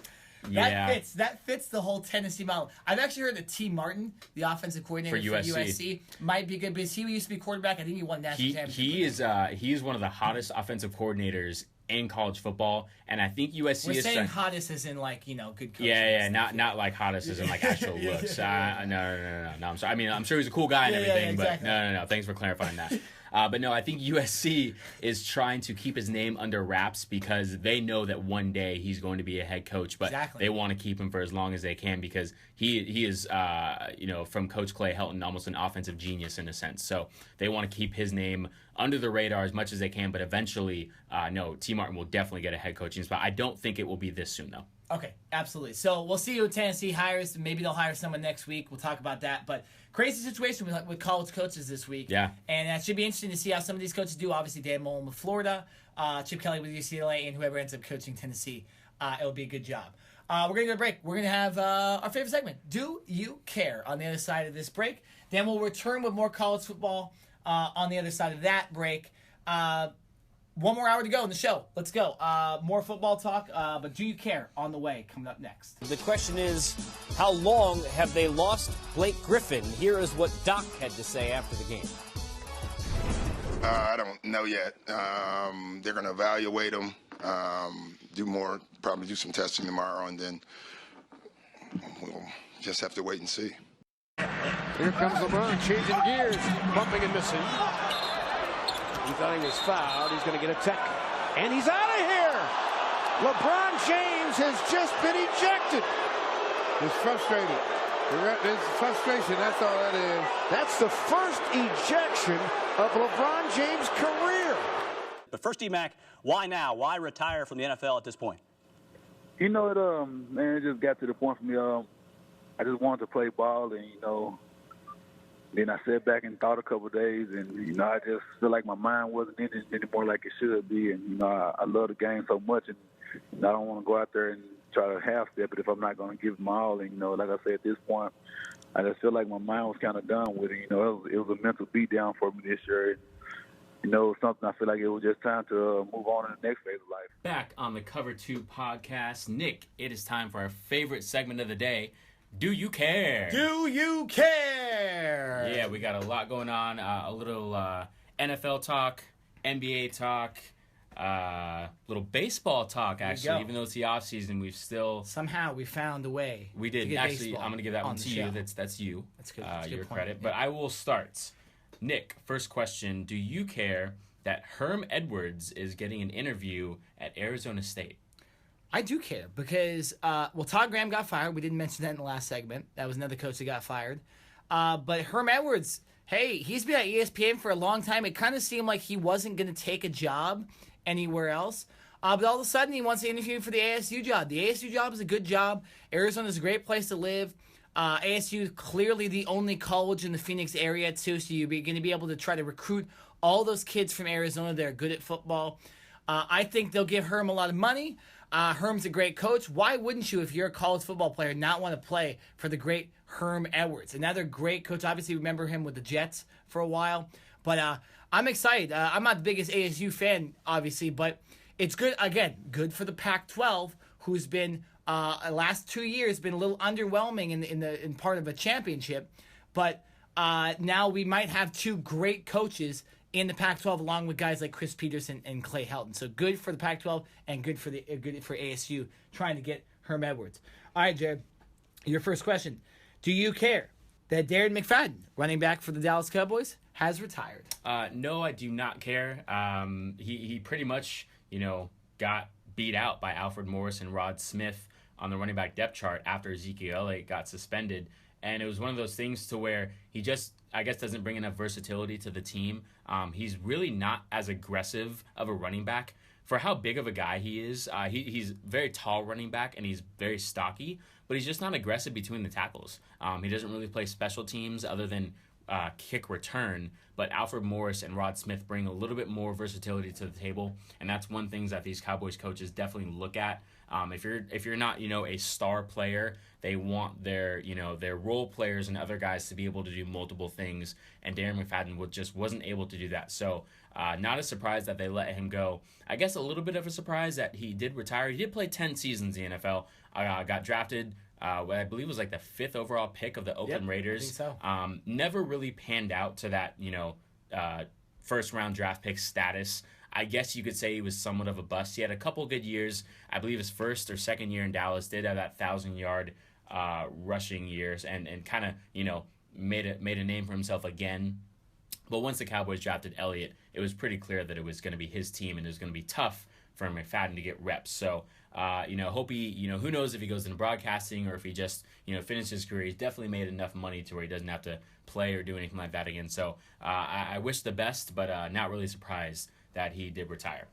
That fits the whole Tennessee model. I've actually heard that T. Martin, the offensive coordinator for USC, might be good because he used to be quarterback. I think he won national championship. He is one of the hottest offensive coordinators in college football, and I think USC We're is saying hottest as in good coaching. Yeah, not like hottest as in actual looks. No. I'm sorry. I mean, I'm sure he's a cool guy and everything, exactly. But no. Thanks for clarifying that. But no, I think USC is trying to keep his name under wraps because they know that one day he's going to be a head coach, but they want to keep him for as long as they can because he is, from Coach Clay Helton, almost an offensive genius in a sense. So they want to keep his name under the radar as much as they can, but eventually, T. Martin will definitely get a head coaching spot. I don't think it will be this soon, though. Okay, absolutely. So we'll see who Tennessee hires. Maybe they'll hire someone next week. We'll talk about that. But crazy situation with college coaches this week. Yeah. And it should be interesting to see how some of these coaches do. Obviously, Dan Mullen with Florida, Chip Kelly with UCLA, and whoever ends up coaching Tennessee. It'll be a good job. We're going to go to break. We're going to have our favorite segment, Do You Care, on the other side of this break. Then we'll return with more college football on the other side of that break. one more hour to go in the show. Let's go. More football talk, but do you care on the way coming up next? The question is, how long have they lost Blake Griffin? Here is what Doc had to say after the game. I don't know yet. They're going to evaluate him, probably do some testing tomorrow, and then we'll just have to wait and see. Here comes LeBron, changing gears, bumping and missing. He thought he was fouled. He's going to get a tech. And he's out of here! LeBron James has just been ejected. He's frustrated. There's frustration, that's all that is. That's the first ejection of LeBron James' career. But first, D-Mac, why now? Why retire from the NFL at this point? You know, it just got to the point for me. I just wanted to play ball, and, then I sat back and thought a couple of days, and, I just feel like my mind wasn't in it anymore like it should be. And, I love the game so much, and I don't want to go out there and try to half-step it if I'm not going to give it my all. And, like I said, at this point, I just feel like my mind was kind of done with it. It was a mental beatdown for me this year. And, something I feel like it was just time to move on to the next phase of life. Back on the Cover 2 podcast, Nick, it is time for our favorite segment of the day. Do you care? Do you care? Yeah, we got a lot going on. A little NFL talk, NBA talk, little baseball talk, actually. Even though it's the offseason, we've still... Somehow we found a way. We did. Actually, I'm going to give that one to you. That's you. That's good. That's your credit. Yeah. But I will start. Nick, first question. Do you care that Herm Edwards is getting an interview at Arizona State? I do care because, Todd Graham got fired. We didn't mention that in the last segment. That was another coach that got fired. But Herm Edwards, hey, he's been at ESPN for a long time. It kind of seemed like he wasn't going to take a job anywhere else. But all of a sudden, he wants to interview for the ASU job. The ASU job is a good job. Arizona's a great place to live. ASU is clearly the only college in the Phoenix area, too, so you're going to be able to try to recruit all those kids from Arizona that are good at football. I think they'll give Herm a lot of money. Herm's a great coach. Why wouldn't you, if you're a college football player, not want to play for the great Herm Edwards? Another great coach. Obviously, remember him with the Jets for a while. But I'm excited. I'm not the biggest ASU fan, obviously, but it's good. Again, good for the Pac-12, who's been last 2 years been a little underwhelming in part of a championship. But now we might have two great coaches in the Pac-12, along with guys like Chris Peterson and Clay Helton. So good for the Pac-12 and good for ASU trying to get Herm Edwards. All right, Jared, your first question. Do you care that Darren McFadden, running back for the Dallas Cowboys, has retired? No, I do not care. He pretty much, got beat out by Alfred Morris and Rod Smith on the running back depth chart after Ezekiel Elliott got suspended. And it was one of those things to where he just, I guess, doesn't bring enough versatility to the team. He's really not as aggressive of a running back. For how big of a guy he is, he's very tall running back and he's very stocky, but he's just not aggressive between the tackles. He doesn't really play special teams other than kick return, but Alfred Morris and Rod Smith bring a little bit more versatility to the table, and that's one thing that these Cowboys coaches definitely look at. If you're not, a star player, they want their role players and other guys to be able to do multiple things, and Darren McFadden just wasn't able to do that. So not a surprise that they let him go. I guess a little bit of a surprise that he did retire. He did play 10 seasons in the NFL. Got drafted, what I believe was like the 5th overall pick of the Oakland Raiders. I think so. Never really panned out to that, first round draft pick status. I guess you could say he was somewhat of a bust. He had a couple good years. I believe his first or second year in Dallas did have that 1,000-yard rushing years and kind of, made a name for himself again. But once the Cowboys drafted Elliott, it was pretty clear that it was going to be his team and it was going to be tough for McFadden to get reps. So, hope he, who knows if he goes into broadcasting or if he just, finishes his career. He's definitely made enough money to where he doesn't have to play or do anything like that again. So, I wish the best, but not really surprised that he did retire.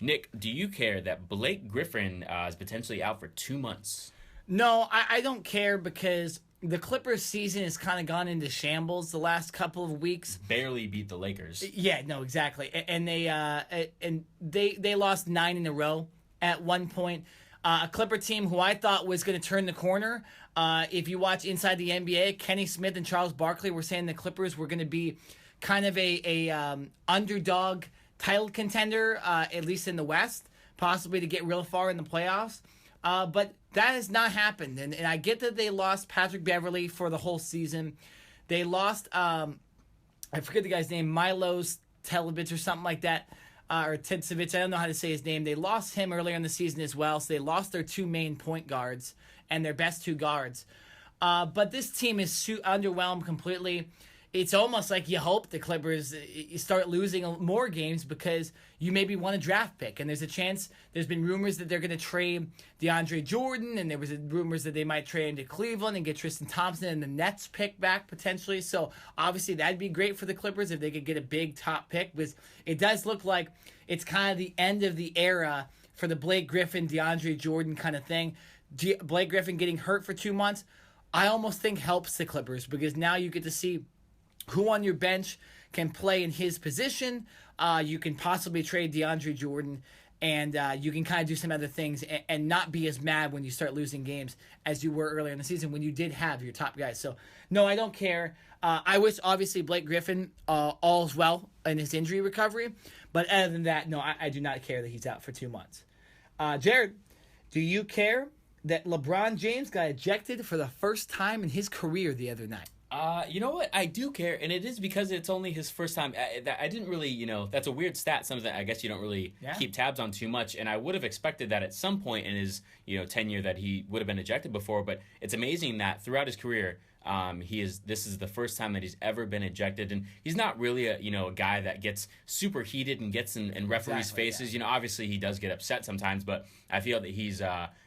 Nick, do you care that Blake Griffin is potentially out for 2 months? No, I don't care because the Clippers season has kind of gone into shambles the last couple of weeks. Barely beat the Lakers. Yeah, no, exactly. And they lost 9 in a row at one point. A Clipper team who I thought was going to turn the corner. If you watch Inside the NBA, Kenny Smith and Charles Barkley were saying the Clippers were going to be kind of a underdog title contender, at least in the West, possibly to get real far in the playoffs. But that has not happened. And I get that they lost Patrick Beverley for the whole season. They lost, I forget the guy's name, Milos Telovich or something like that, or Titsevich. I don't know how to say his name. They lost him earlier in the season as well. So they lost their 2 main point guards and their best 2 guards. But this team is underwhelmed completely. It's almost like you hope the Clippers start losing more games because you maybe want a draft pick. And there's a chance, there's been rumors that they're going to trade DeAndre Jordan, and there was rumors that they might trade him to Cleveland and get Tristan Thompson and the Nets pick back potentially. So obviously that'd be great for the Clippers if they could get a big top pick, because it does look like it's kind of the end of the era for the Blake Griffin, DeAndre Jordan kind of thing. Blake Griffin getting hurt for 2 months, I almost think helps the Clippers, because now you get to see who on your bench can play in his position. You can possibly trade DeAndre Jordan, and you can kind of do some other things and not be as mad when you start losing games as you were earlier in the season when you did have your top guys. So, no, I don't care. I wish, obviously, Blake Griffin all's well in his injury recovery. But other than that, no, I do not care that he's out for 2 months. Jared, do you care that LeBron James got ejected for the first time in his career the other night? You know what? I do care, and it is because it's only his first time. I didn't really, that's a weird stat, something that I guess you don't really keep tabs on too much, and I would have expected that at some point in his, tenure that he would have been ejected before, but it's amazing that throughout his career, this is the first time that he's ever been ejected, and he's not really a guy that gets super heated and gets in referees' faces. Yeah. Obviously he does get upset sometimes, but I feel that he's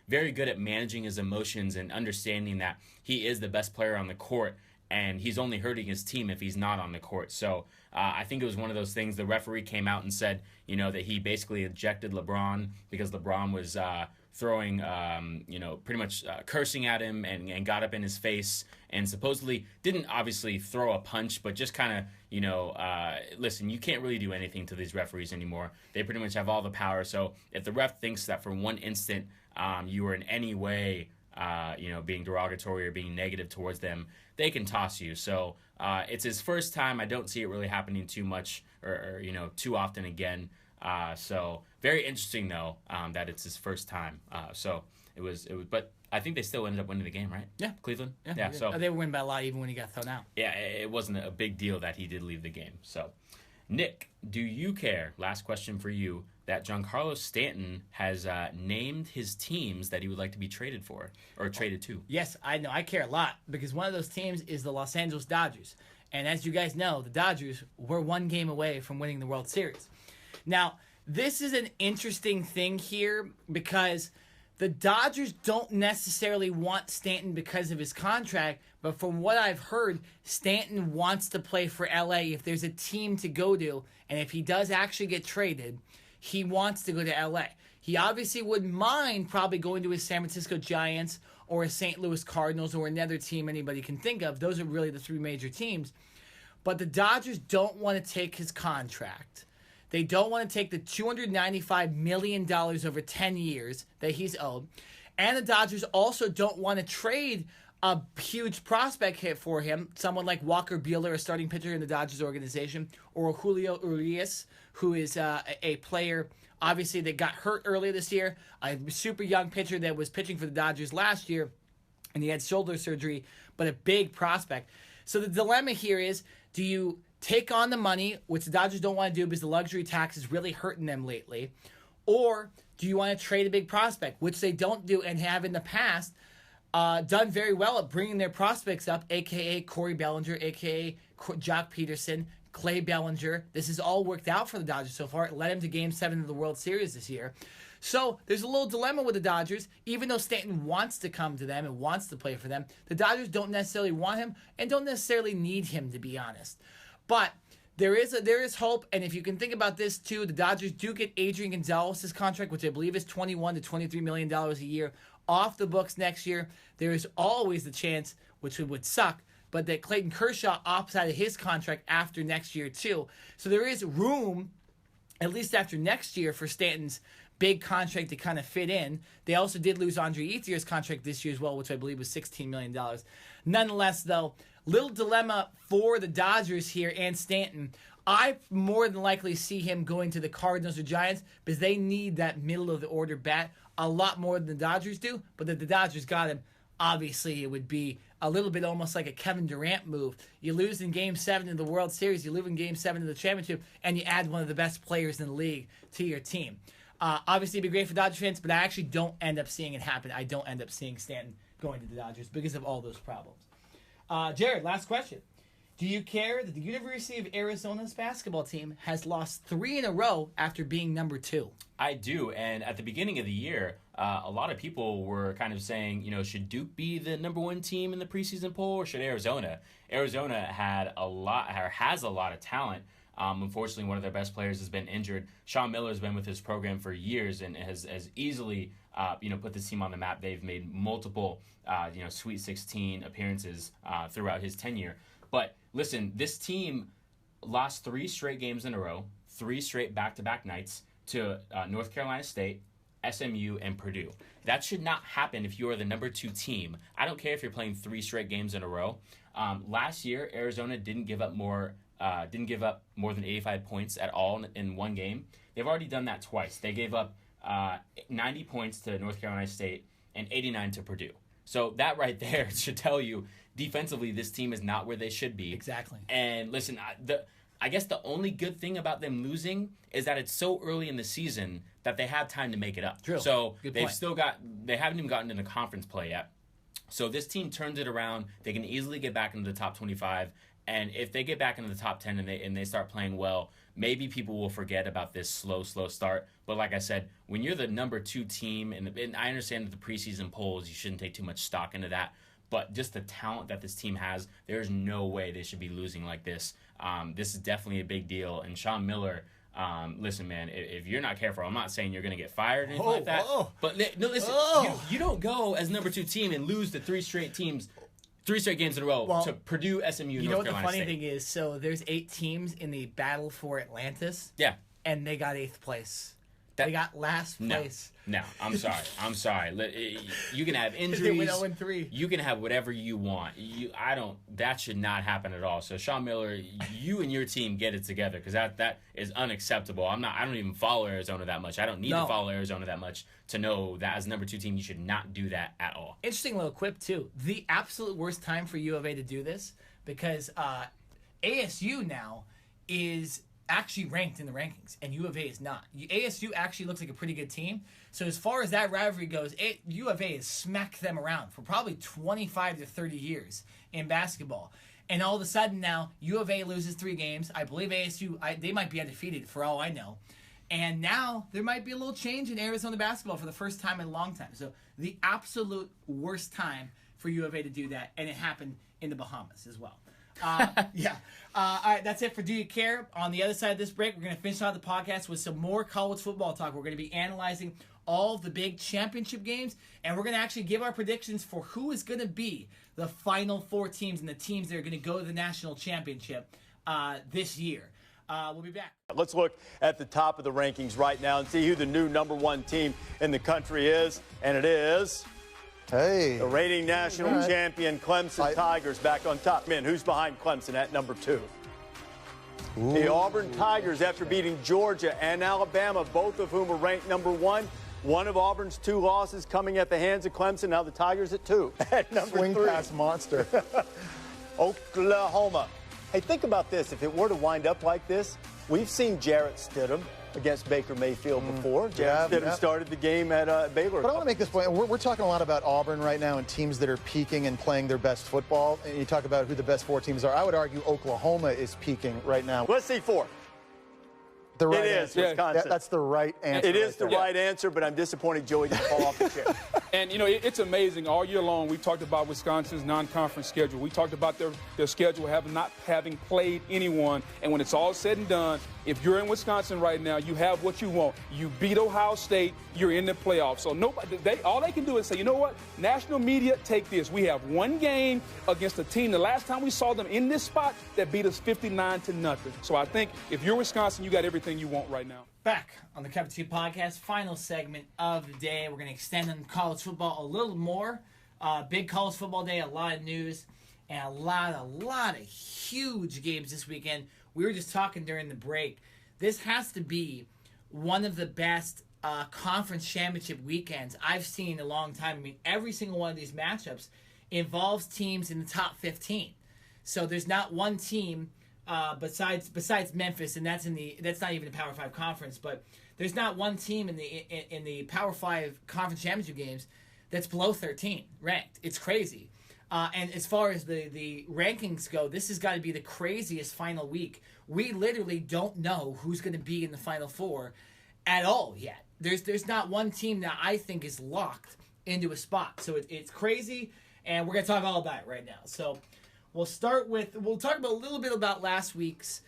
very good at managing his emotions and understanding that he is the best player on the court, and he's only hurting his team if he's not on the court. So I think it was one of those things. The referee came out and said, that he basically ejected LeBron because LeBron was throwing, pretty much cursing at him and got up in his face, and supposedly didn't obviously throw a punch, but just kind of, listen, you can't really do anything to these referees anymore. They pretty much have all the power. So if the ref thinks that for one instant you were in any way, being derogatory or being negative towards them, they can toss you. So it's his first time. I don't see it really happening too much or too often again. So very interesting though that it's his first time. So it was, but I think they still ended up winning the game, right? Yeah, Cleveland. Yeah. So they win by a lot even when he got thrown out. Yeah, it wasn't a big deal that he did leave the game. So, Nick, do you care? Last question for you. That Giancarlo Stanton has named his teams that he would like to be traded for or traded to. Yes, I know. I care a lot because one of those teams is the Los Angeles Dodgers. And as you guys know, the Dodgers were 1 game away from winning the World Series. Now, this is an interesting thing here because the Dodgers don't necessarily want Stanton because of his contract, but from what I've heard, Stanton wants to play for LA if there's a team to go to, and if he does actually get traded, he wants to go to LA. He obviously wouldn't mind probably going to his San Francisco Giants or a St. Louis Cardinals or another team anybody can think of. Those are really the 3 major teams. But the Dodgers don't want to take his contract. They don't want to take the $295 million over 10 years that he's owed. And the Dodgers also don't want to trade a huge prospect hit for him, someone like Walker Buehler, a starting pitcher in the Dodgers organization, or Julio Urias, who is a player, obviously, that got hurt earlier this year, a super young pitcher that was pitching for the Dodgers last year, and he had shoulder surgery, but a big prospect. So the dilemma here is, do you take on the money, which the Dodgers don't want to do because the luxury tax is really hurting them lately, or do you want to trade a big prospect, which they don't do and have in the past done very well at bringing their prospects up, a.k.a. Corey Bellinger, a.k.a. Jock Peterson, Clay Bellinger. This has all worked out for the Dodgers so far. It led him to Game 7 of the World Series this year. So there's a little dilemma with the Dodgers. Even though Stanton wants to come to them and wants to play for them, the Dodgers don't necessarily want him and don't necessarily need him, to be honest. But there is hope, and if you can think about this too, the Dodgers do get Adrian Gonzalez's contract, which I believe is $21 to $23 million a year, off the books next year. There is always the chance, which would suck, but that Clayton Kershaw opts out of his contract after next year too. So there is room, at least after next year, for Stanton's big contract to kind of fit in. They also did lose Andre Ethier's contract this year as well, which I believe was $16 million. Nonetheless, though, little dilemma for the Dodgers here and Stanton. I more than likely see him going to the Cardinals or Giants because they need that middle of the order bat a lot more than the Dodgers do. But if the Dodgers got him, obviously it would be a little bit almost like a Kevin Durant move. You lose in Game 7 of the World Series, you lose in Game 7 of the championship, and you add one of the best players in the league to your team. Obviously, it'd be great for Dodger fans, but I actually don't end up seeing it happen. I don't end up seeing Stanton going to the Dodgers because of all those problems. Jared, last question. Do you care that the University of Arizona's basketball team has lost 3 in a row after being number 2? I do, and at the beginning of the year, a lot of people were kind of saying, should Duke be the number 1 team in the preseason poll, or should Arizona? Arizona has a lot of talent. Unfortunately, one of their best players has been injured. Sean Miller has been with his program for years and has easily, put this team on the map. They've made multiple, Sweet 16 appearances throughout his tenure. But listen, this team lost 3 straight games in a row, 3 straight back-to-back nights to North Carolina State, SMU, and Purdue. That should not happen if you are the number 2 team. I don't care if you're playing 3 straight games in a row. Last year, Arizona didn't give up more than 85 points at all in one game. They've already done that twice. They gave up 90 points to North Carolina State and 89 to Purdue. So that right there should tell you defensively this team is not where they should be. Exactly. And listen, I guess the only good thing about them losing is that it's so early in the season that they have time to make it up. True. So they haven't even gotten into conference play yet. So this team turns it around. They can easily get back into the top 25. And if they get back into the top 10 and they start playing well, maybe people will forget about this slow start. But like I said, when you're the number 2 team, and I understand that the preseason polls, you shouldn't take too much stock into that. But just the talent that this team has, there's no way they should be losing like this. This is definitely a big deal. And Sean Miller, listen, man, if you're not careful, I'm not saying you're going to get fired or anything like that. But no, listen, you don't go as number 2 team and lose to 3 straight games in a row to Purdue, SMU, you North know what Carolina the funny State. thing is? So there's 8 teams in the battle for Atlantis. Yeah. And they got 8th place. They got last place. No, I'm sorry. You can have injuries. They went 0-3. You can have whatever you want. That should not happen at all. So Sean Miller, you and your team get it together because that is unacceptable. I don't even follow Arizona that much. I don't need to follow Arizona that much to know that as a number 2 team, you should not do that at all. Interesting little quip too. The absolute worst time for U of A to do this because ASU now is actually ranked in the rankings, and U of A is not. ASU actually looks like a pretty good team. So as far as that rivalry goes, U of A has smacked them around for probably 25 to 30 years in basketball. And all of a sudden now, U of A loses 3 games. I believe ASU, they might be undefeated for all I know. And now there might be a little change in Arizona basketball for the first time in a long time. So the absolute worst time for U of A to do that, and it happened in the Bahamas as well. Yeah. All right, that's it for Do You Care? On the other side of this break, we're going to finish out the podcast with some more college football talk. We're going to be analyzing all the big championship games, and we're going to actually give our predictions for who is going to be the final 4 teams and the teams that are going to go to the national championship this year. We'll be back. Let's look at the top of the rankings right now and see who the new number 1 team in the country is, and it is... Hey. The reigning national champion Clemson Tigers back on top. Man, who's behind Clemson at number 2? Ooh. The Auburn Tigers, after beating Georgia and Alabama, both of whom are ranked number 1. One of Auburn's 2 losses coming at the hands of Clemson. Now the Tigers at 2. At number 3. Swing pass monster. Oklahoma. Hey, think about this. If it were to wind up like this, we've seen Jarrett Stidham against Baker Mayfield before. Jarrett Stidham started the game at Baylor. But I want to make this point. We're talking a lot about Auburn right now and teams that are peaking and playing their best football. And you talk about who the best 4 teams are. I would argue Oklahoma is peaking right now. Let's see 4. The right it answer. is Wisconsin. That's the right answer. It is the right answer, but I'm disappointed Joey didn't fall off the chair. And, it's amazing. All year long, we talked about Wisconsin's non-conference schedule. We talked about their schedule not having played anyone. And when it's all said and done, if you're in Wisconsin right now, you have what you want. You beat Ohio State, you're in the playoffs. So all they can do is say, you know what? National media, take this. We have 1 game against a team the last time we saw them in this spot that beat us 59-0. So I think if you're Wisconsin, you got everything you want right now. Back on the Cup of Tea podcast, final segment of the day. We're going to extend on college football a little more. Big college football day, a lot of news, and a lot of huge games this weekend. we were just talking during the break. This has to be one of the best conference championship weekends I've seen in a long time. I mean, every single one of these matchups involves teams in the top 15. So there's not one team besides Memphis, and that's not even a Power 5 conference, but there's not one team in the Power 5 conference championship games that's below 13 ranked. It's crazy. And as far as the rankings go, this has got to be the craziest final week. We literally don't know who's going to be in the Final Four at all yet. There's not one team that I think is locked into a spot. So it's crazy, and we're going to talk all about it right now. So we'll talk about a little bit about last week's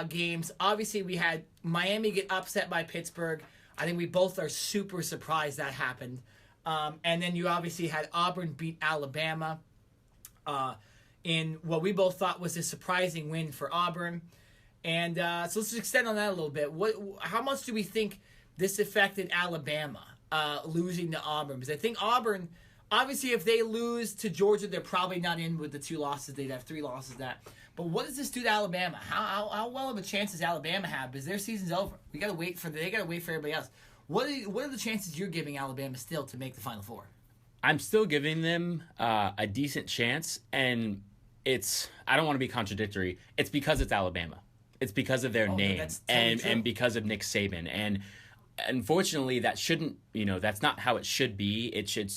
games. Obviously, we had Miami get upset by Pittsburgh. I think we both are super surprised that happened. And then you obviously had Auburn beat Alabama in what we both thought was a surprising win for Auburn. And so let's just extend on that a little bit. How much do we think this affected Alabama losing to Auburn? Because I think Auburn, obviously, if they lose to Georgia, they're probably not in with the 2 losses. They'd have 3 losses. But what does this do to Alabama? How well of a chance does Alabama have? Because their season's over. They got to wait for everybody else. What are the chances you're giving Alabama still to make the Final Four? I'm still giving them a decent chance, and I don't want to be contradictory. It's because it's Alabama. It's because of their name and because of Nick Saban. And unfortunately, that shouldn't, that's not how it should be. It should,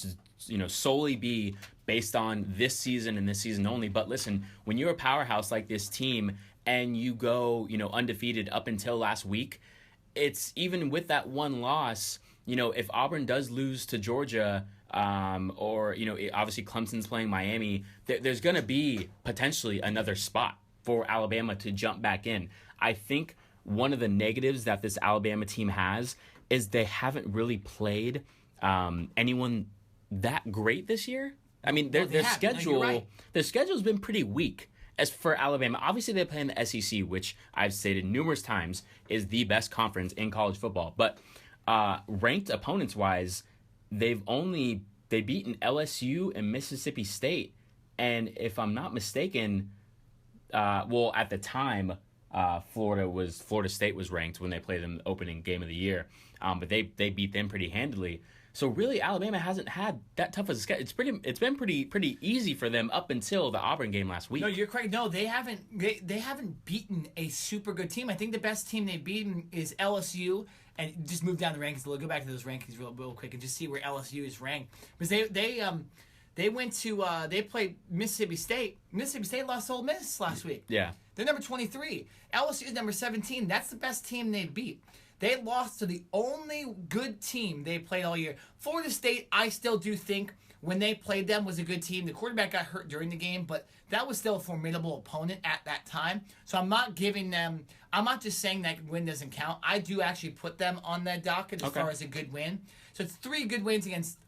solely be based on this season and this season only. But listen, when you're a powerhouse like this team and you go, undefeated up until last week, it's even with that one loss, if Auburn does lose to Georgia, or, obviously Clemson's playing Miami, there's going to be potentially another spot for Alabama to jump back in. I think one of the negatives that this Alabama team has is they haven't really played anyone that great this year. I mean, their schedule's been pretty weak as for Alabama. Obviously, they play in the SEC, which I've stated numerous times is the best conference in college football. But ranked opponents-wise, they've beaten LSU and Mississippi State. And if I'm not mistaken, at the time, Florida State was ranked when they played in the opening game of the year, but they beat them pretty handily. So really, Alabama hasn't had that tough of a schedule. It's been pretty easy for them up until the Auburn game last week. No, you're correct. No, they haven't beaten a super good team. I think the best team they've beaten is LSU. And just move down the rankings a little. Go back to those rankings real quick and just see where LSU is ranked. Because they went to they played Mississippi State. Mississippi State lost to Ole Miss last week. Yeah. They're number 23. LSU is number 17. That's the best team they beat. They lost to the only good team they played all year. Florida State, I still do think when they played them was a good team. The quarterback got hurt during the game, but that was still a formidable opponent at that time. So I'm not just saying that win doesn't count. I do actually put them on that docket as far as a good win. So it's 3 good wins against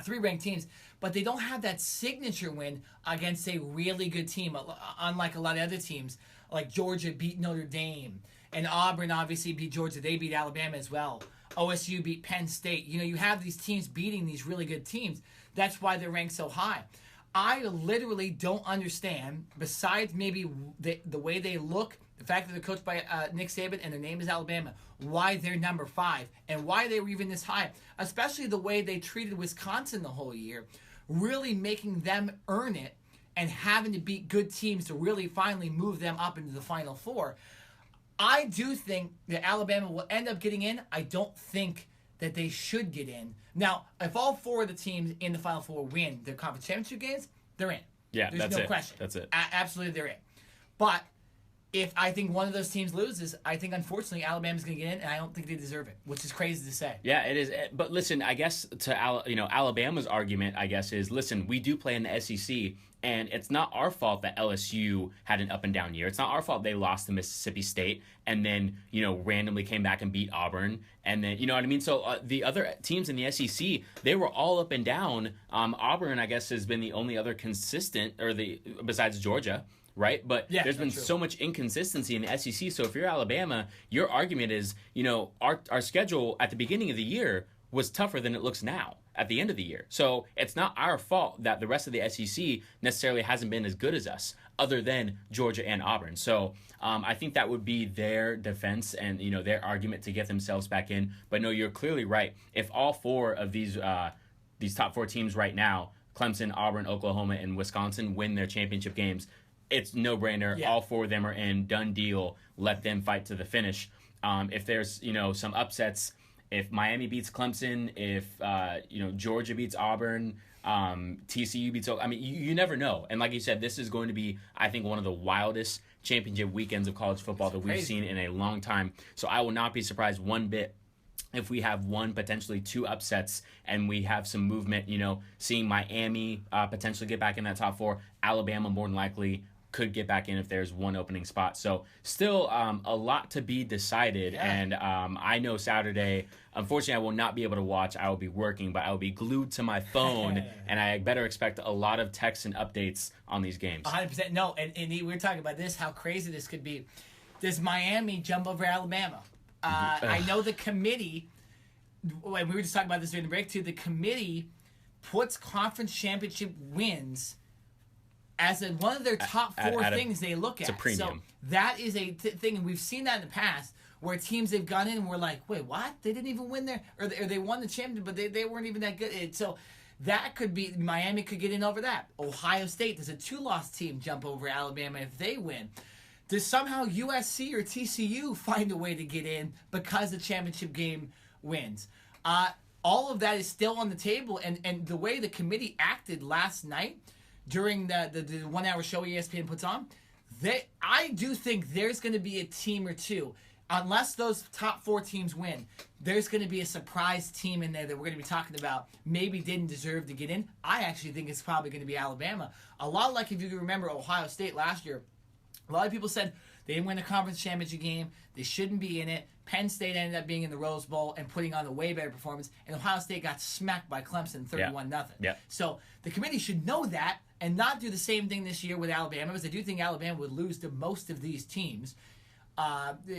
3 ranked teams, but they don't have that signature win against a really good team, unlike a lot of other teams. Like Georgia beat Notre Dame, and Auburn obviously beat Georgia. They beat Alabama as well. OSU beat Penn State. You have these teams beating these really good teams. That's why they're ranked so high. I literally don't understand, besides maybe the way they look, the fact that they're coached by Nick Saban and their name is Alabama, why they're number 5 and why they were even this high, especially the way they treated Wisconsin the whole year, really making them earn it and having to beat good teams to really finally move them up into the Final Four. I do think that Alabama will end up getting in. I don't think that they should get in. Now, if all 4 of the teams in the Final Four win their conference championship games, they're in. Yeah, There's no question. That's it. Absolutely, they're in. But if I think one of those teams loses, I think, unfortunately, Alabama's going to get in, and I don't think they deserve it, which is crazy to say. Yeah, it is. But listen, I guess to Alabama's argument, I guess, is, listen, we do play in the SEC, and it's not our fault that LSU had an up-and-down year. It's not our fault they lost to Mississippi State and then, randomly came back and beat Auburn. And then, you know what I mean? So the other teams in the SEC, they were all up and down. Auburn, I guess, has been the only other consistent, besides Georgia, right? But there's been so much inconsistency in the SEC. So if you're Alabama, your argument is, our schedule at the beginning of the year was tougher than it looks now. at the end of the year. So it's not our fault that the rest of the SEC necessarily hasn't been as good as us, other than Georgia and Auburn. So I think that would be their defense and, you know, their argument to get themselves back in. But no, you're clearly right. If all four of these top four teams right now, Clemson, Auburn, Oklahoma, and Wisconsin, win their championship games, it's no-brainer. Yeah. All four of them are in. Done deal. Let them fight to the finish. If there's, you know, some upsets, if Miami beats Clemson, if you know, Georgia beats Auburn, TCU beats, I mean, you never know. And like you said, this is going to be, I think, one of the wildest championship weekends of college football that we've seen in a long time. So I will not be surprised one bit if we have one, potentially two upsets, and we have some movement, you know, seeing Miami potentially get back in that top four, Alabama more than likely could get back in if there's one opening spot. So still a lot to be decided. Yeah. And I know Saturday, unfortunately, I will not be able to watch. I will be working, but I will be glued to my phone, and I better expect a lot of texts and updates on these games. 100%. No, and we were talking about this, how crazy this could be. Does Miami jump over Alabama? I know the committee, and we were just talking about this during the break too, the committee puts conference championship wins as one of their top four things they look at. It's a premium. So that is a thing, and we've seen that in the past where teams they've gone in and we're like, wait, what? They didn't even win there, or they won the championship, but they weren't even that good. So that could be, Miami could get in over that. Ohio State, does a 2-loss team jump over Alabama if they win? Does somehow USC or TCU find a way to get in because the championship game wins? All of that is still on the table, and the way the committee acted last night during the 1 hour show ESPN puts on, I do think there's going to be a team or two, unless those top four teams win, there's going to be a surprise team in there that we're going to be talking about maybe didn't deserve to get in. I actually think it's probably going to be Alabama. A lot like, if you can remember, Ohio State last year, a lot of people said they didn't win the conference championship game. They shouldn't be in it. Penn State ended up being in the Rose Bowl and putting on a way better performance. And Ohio State got smacked by Clemson 31-0. Yeah. So the committee should know that and not do the same thing this year with Alabama, because I do think Alabama would lose to most of these teams,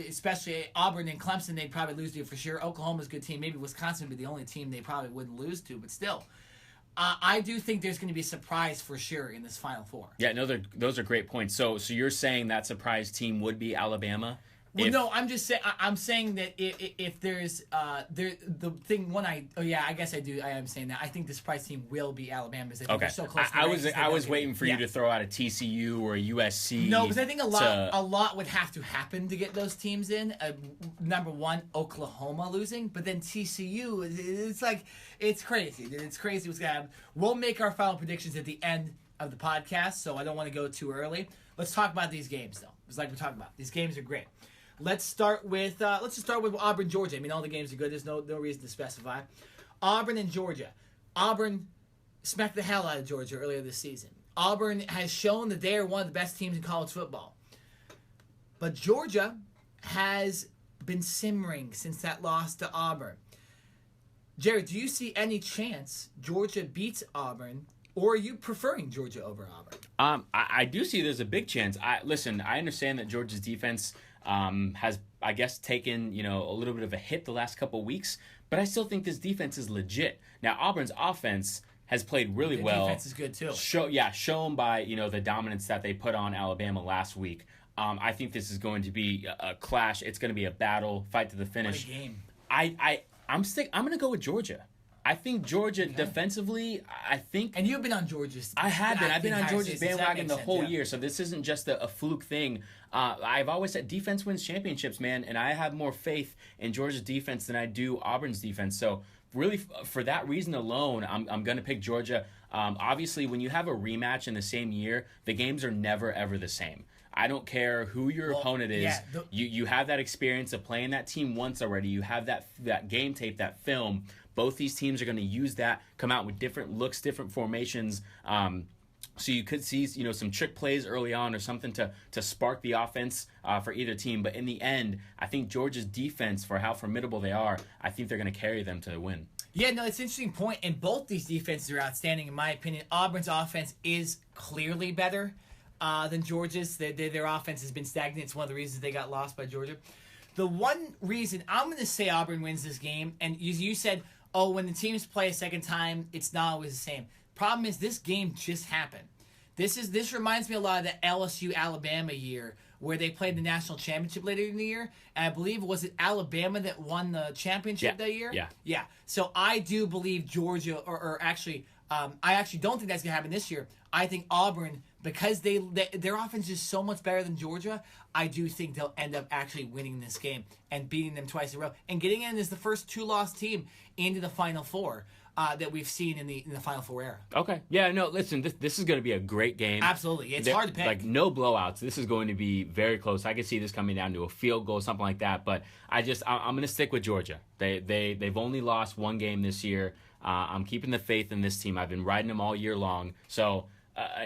especially Auburn and Clemson. They'd probably lose to for sure. Oklahoma's a good team. Maybe Wisconsin would be the only team they probably wouldn't lose to, but still. I do think there's going to be a surprise for sure in this Final Four. Yeah, no, those are great points. So you're saying that surprise team would be Alabama? Well, no, I'm just saying. I'm saying that if there's the thing I guess I do. I am saying that I think the surprise team will be Alabama, because I think they're so close. I was waiting for you to throw out a TCU or a USC. No, because I think a lot would have to happen to get those teams in. Number one, Oklahoma losing, but then TCU. It's crazy. It's crazy what's gonna happen. We'll make our final predictions at the end of the podcast, so I don't want to go too early. Let's talk about these games, though. It's like we're talking about. These games are great. Let's start with Auburn, Georgia. I mean, all the games are good. There's no reason to specify. Auburn and Georgia. Auburn smacked the hell out of Georgia earlier this season. Auburn has shown that they are one of the best teams in college football. But Georgia has been simmering since that loss to Auburn. Jared, do you see any chance Georgia beats Auburn, or are you preferring Georgia over Auburn? I do see there's a big chance. I understand that Georgia's defense has, I guess, taken, you know, a little bit of a hit the last couple of weeks, but I still think this defense is legit. Now, Auburn's offense has played really well. Defense is good too. Shown by, you know, the dominance that they put on Alabama last week. I think this is going to be a clash. It's going to be a battle, fight to the finish. What a game. I'm going to go with Georgia. I think Georgia defensively, And you've been on Georgia's. I have been. I've been on Georgia's bandwagon the whole year, so this isn't just a fluke thing. I've always said defense wins championships, man, and I have more faith in Georgia's defense than I do Auburn's defense. So really, for that reason alone, I'm going to pick Georgia. Obviously, when you have a rematch in the same year, the games are never, ever the same. I don't care who your opponent is. Yeah, you have that experience of playing that team once already. You have that game tape, that film. Both these teams are going to use that, come out with different looks, different formations. So you could see, you know, some trick plays early on or something to spark the offense for either team. But in the end, I think Georgia's defense, for how formidable they are, I think they're going to carry them to the win. Yeah, no, it's an interesting point. And both these defenses are outstanding, in my opinion. Auburn's offense is clearly better than Georgia's. Their offense has been stagnant. It's one of the reasons they got lost by Georgia. The one reason I'm going to say Auburn wins this game, and you said oh, when the teams play a second time, it's not always the same. Problem is, this game just happened. This reminds me a lot of the LSU Alabama year where they played the national championship later in the year. And I believe, was it Alabama that won the championship that year? Yeah. So I do believe Georgia, or actually, I actually don't think that's going to happen this year. I think Auburn, because their offense is so much better than Georgia, I do think they'll end up actually winning this game and beating them twice in a row and getting in as the first 2-loss team into the Final Four that we've seen in the Final Four era. Okay. Yeah, no, listen, this is going to be a great game. Absolutely. It's hard to pick. Like, no blowouts. This is going to be very close. I can see this coming down to a field goal, something like that. But I'm going to stick with Georgia. They've only lost one game this year. I'm keeping the faith in this team. I've been riding them all year long. So,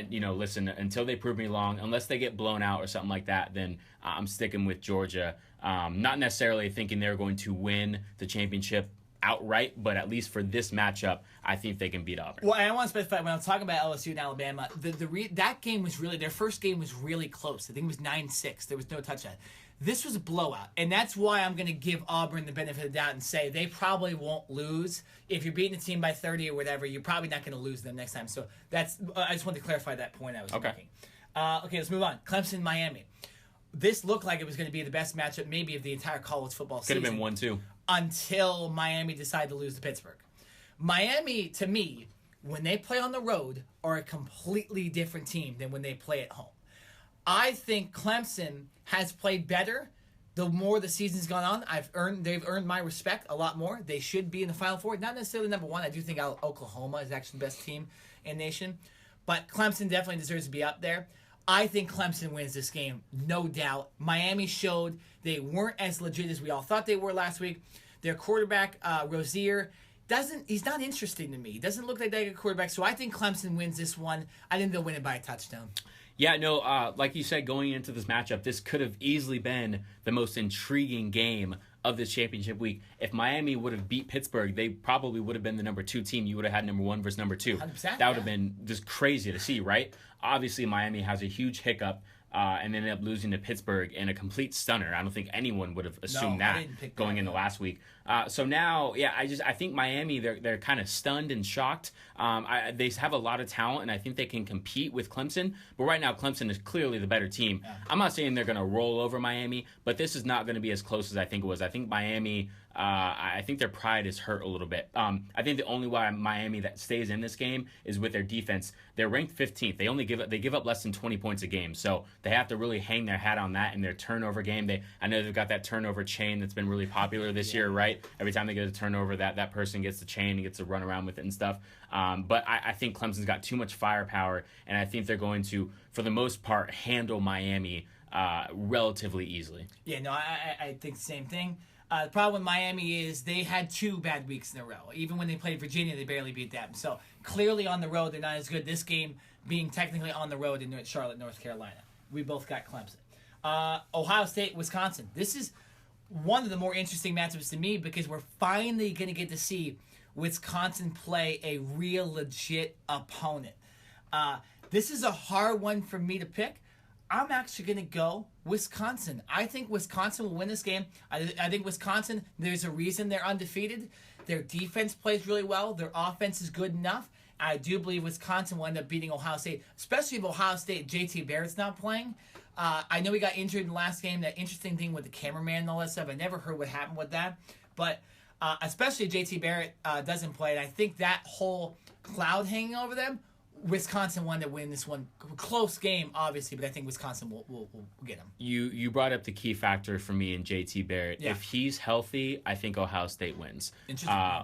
listen, until they prove me wrong, unless they get blown out or something like that, then I'm sticking with Georgia. Not necessarily thinking they're going to win the championship outright, but at least for this matchup, I think they can beat Auburn. Well, I want to specify, when I'm talking about LSU and Alabama, that game was really, their first game was really close. I think it was 9-6. There was no touchdown. This was a blowout, and that's why I'm going to give Auburn the benefit of the doubt and say they probably won't lose. If you're beating a team by 30 or whatever, you're probably not going to lose them next time. So I just wanted to clarify that point I was making. Okay, let's move on. Clemson, Miami. This looked like it was going to be the best matchup maybe of the entire college football season. Could have been 1-2. Until Miami decided to lose to Pittsburgh. Miami, to me, when they play on the road, are a completely different team than when they play at home. I think Clemson has played better the more the season's gone on. They've earned my respect a lot more. They should be in the Final Four. Not necessarily number one. I do think Oklahoma is actually the best team in the nation. But Clemson definitely deserves to be up there. I think Clemson wins this game, no doubt. Miami showed they weren't as legit as we all thought they were last week. Their quarterback, Rozier, he's not interesting to me. He doesn't look like that good quarterback. So I think Clemson wins this one. I think they'll win it by a touchdown. Yeah, no, like you said, going into this matchup, this could have easily been the most intriguing game of this championship week. If Miami would have beat Pittsburgh, they probably would have been the number 2 team. You would have had number 1 versus number 2. That would have been just crazy to see, right? Obviously, Miami has a huge hiccup and ended up losing to Pittsburgh in a complete stunner. I don't think anyone would have assumed that going into last week. So now, yeah, I think Miami, they're kind of stunned and shocked. They have a lot of talent, and I think they can compete with Clemson. But right now, Clemson is clearly the better team. Yeah. I'm not saying they're going to roll over Miami, but this is not going to be as close as I think it was. I think Miami, I think their pride is hurt a little bit. I think the only way Miami that stays in this game is with their defense. They're ranked 15th. They give up less than 20 points a game, so they have to really hang their hat on that in their turnover game. I know they've got that turnover chain that's been really popular this year, right? Every time they get a turnover, that person gets the chain and gets to run around with it and stuff. But I think Clemson's got too much firepower, and I think they're going to, for the most part, handle Miami relatively easily. Yeah, no, I think the same thing. The problem with Miami is they had 2 bad weeks in a row. Even when they played Virginia, they barely beat them. So clearly on the road, they're not as good. This game being technically on the road in Charlotte, North Carolina. We both got Clemson. Ohio State, Wisconsin. This is one of the more interesting matchups to me because we're finally going to get to see Wisconsin play a real legit opponent. This is a hard one for me to pick. I'm actually going to go Wisconsin. I think Wisconsin will win this game. I think Wisconsin, there's a reason they're undefeated. Their defense plays really well. Their offense is good enough. I do believe Wisconsin will end up beating Ohio State, especially if Ohio State, JT Barrett's not playing. I know he got injured in the last game. That interesting thing with the cameraman and all that stuff. I never heard what happened with that. But especially if JT Barrett doesn't play, and I think that whole cloud hanging over them, Wisconsin wanted to win this one. Close game, obviously, but I think Wisconsin will get him. You brought up the key factor for me in JT Barrett. Yeah. If he's healthy, I think Ohio State wins.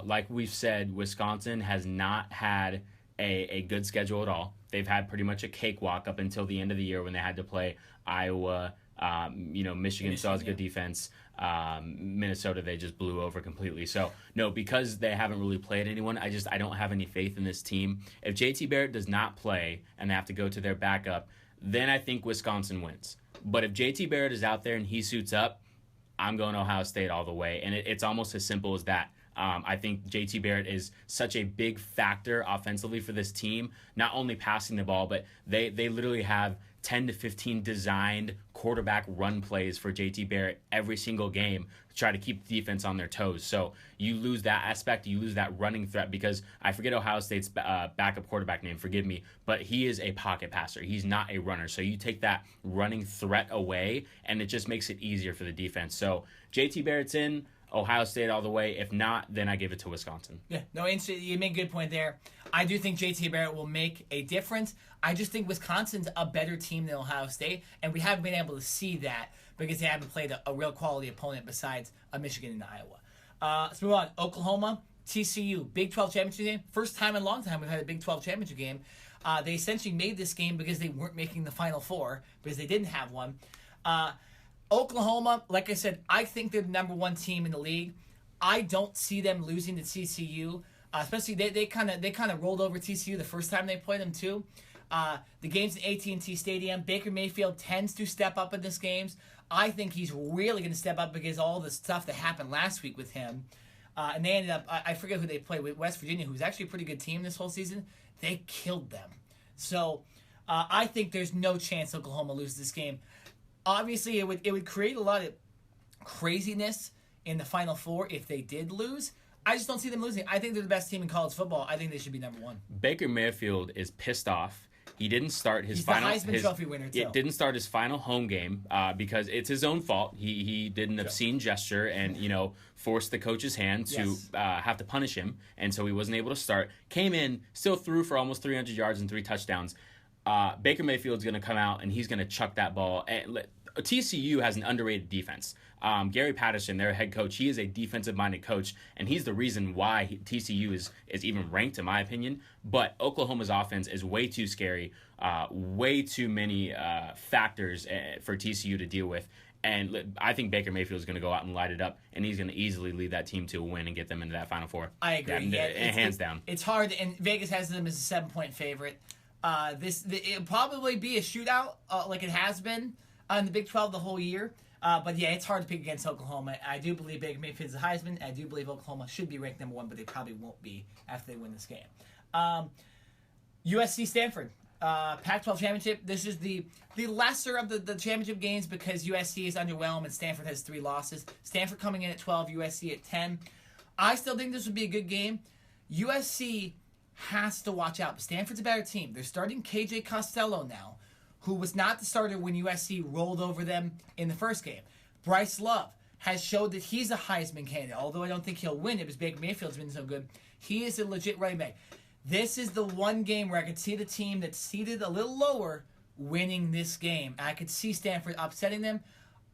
Like we've said, Wisconsin has not had a good schedule at all. They've had pretty much a cakewalk up until the end of the year when they had to play Iowa. Michigan still has good defense. Minnesota, they just blew over completely. So, no, because they haven't really played anyone, I don't have any faith in this team. If JT Barrett does not play and they have to go to their backup, then I think Wisconsin wins. But if JT Barrett is out there and he suits up, I'm going Ohio State all the way. And it's almost as simple as that. I think JT Barrett is such a big factor offensively for this team, not only passing the ball, but they literally have 10 to 15 designed quarterback run plays for JT Barrett every single game to try to keep the defense on their toes. So you lose that aspect, you lose that running threat, because I forget Ohio State's backup quarterback name, forgive me, but he is a pocket passer. He's not a runner. So you take that running threat away, and it just makes it easier for the defense. So JT Barrett's in, Ohio State all the way. If not, then I give it to Wisconsin. Yeah, no, you made a good point there. I do think JT Barrett will make a difference. I just think Wisconsin's a better team than Ohio State, and we haven't been able to see that because they haven't played a real quality opponent besides Michigan and Iowa. Let's move on. Oklahoma, TCU, Big 12 championship game. First time in a long time we've had a Big 12 championship game. They essentially made this game because they weren't making the Final Four, because they didn't have one. Oklahoma, like I said, I think they're the number one team in the league. I don't see them losing to TCU. Especially they kind of rolled over TCU the first time they played them too. The game's in AT&T Stadium. Baker Mayfield tends to step up in these games. I think he's really going to step up because of all the stuff that happened last week with him. And they ended up, I forget who they played with, West Virginia, who's actually a pretty good team this whole season. They killed them. So I think there's no chance Oklahoma loses this game. Obviously, it would create a lot of craziness in the Final Four if they did lose. I just don't see them losing. I think they're the best team in college football. I think they should be number one. Baker Mayfield is pissed off. He didn't start his He's final. the Heisman Trophy winner too. It didn't start his final home game because it's his own fault. He did an obscene gesture and forced the coach's hand to have to punish him, and so he wasn't able to start. Came in, still threw for almost 300 yards and 3 touchdowns. Baker Mayfield's going to come out and he's going to chuck that ball. TCU has an underrated defense. Gary Patterson, their head coach, he is a defensive-minded coach, and he's the reason why TCU is even ranked, in my opinion. But Oklahoma's offense is way too scary, way too many factors for TCU to deal with. And I think Baker Mayfield is going to go out and light it up, and he's going to easily lead that team to a win and get them into that Final Four. I agree. Hands down. It's hard, and Vegas has them as a 7-point favorite. It'll probably be a shootout like it has been in the Big 12 the whole year. But yeah, it's hard to pick against Oklahoma. I do believe Baker Mayfield's a Heisman. I do believe Oklahoma should be ranked number one, but they probably won't be after they win this game. USC Stanford, Pac-12 championship. This is the lesser of the championship games because USC is underwhelmed and Stanford has 3 losses. Stanford coming in at 12, USC at 10. I still think this would be a good game. USC has to watch out. Stanford's a better team. They're starting KJ Costello now, who was not the starter when USC rolled over them in the first game. Bryce Love has showed that he's a Heisman candidate, although I don't think he'll win it because Baker Mayfield's been so good. He is a legit running back. This is the one game where I could see the team that's seated a little lower winning this game. I could see Stanford upsetting them,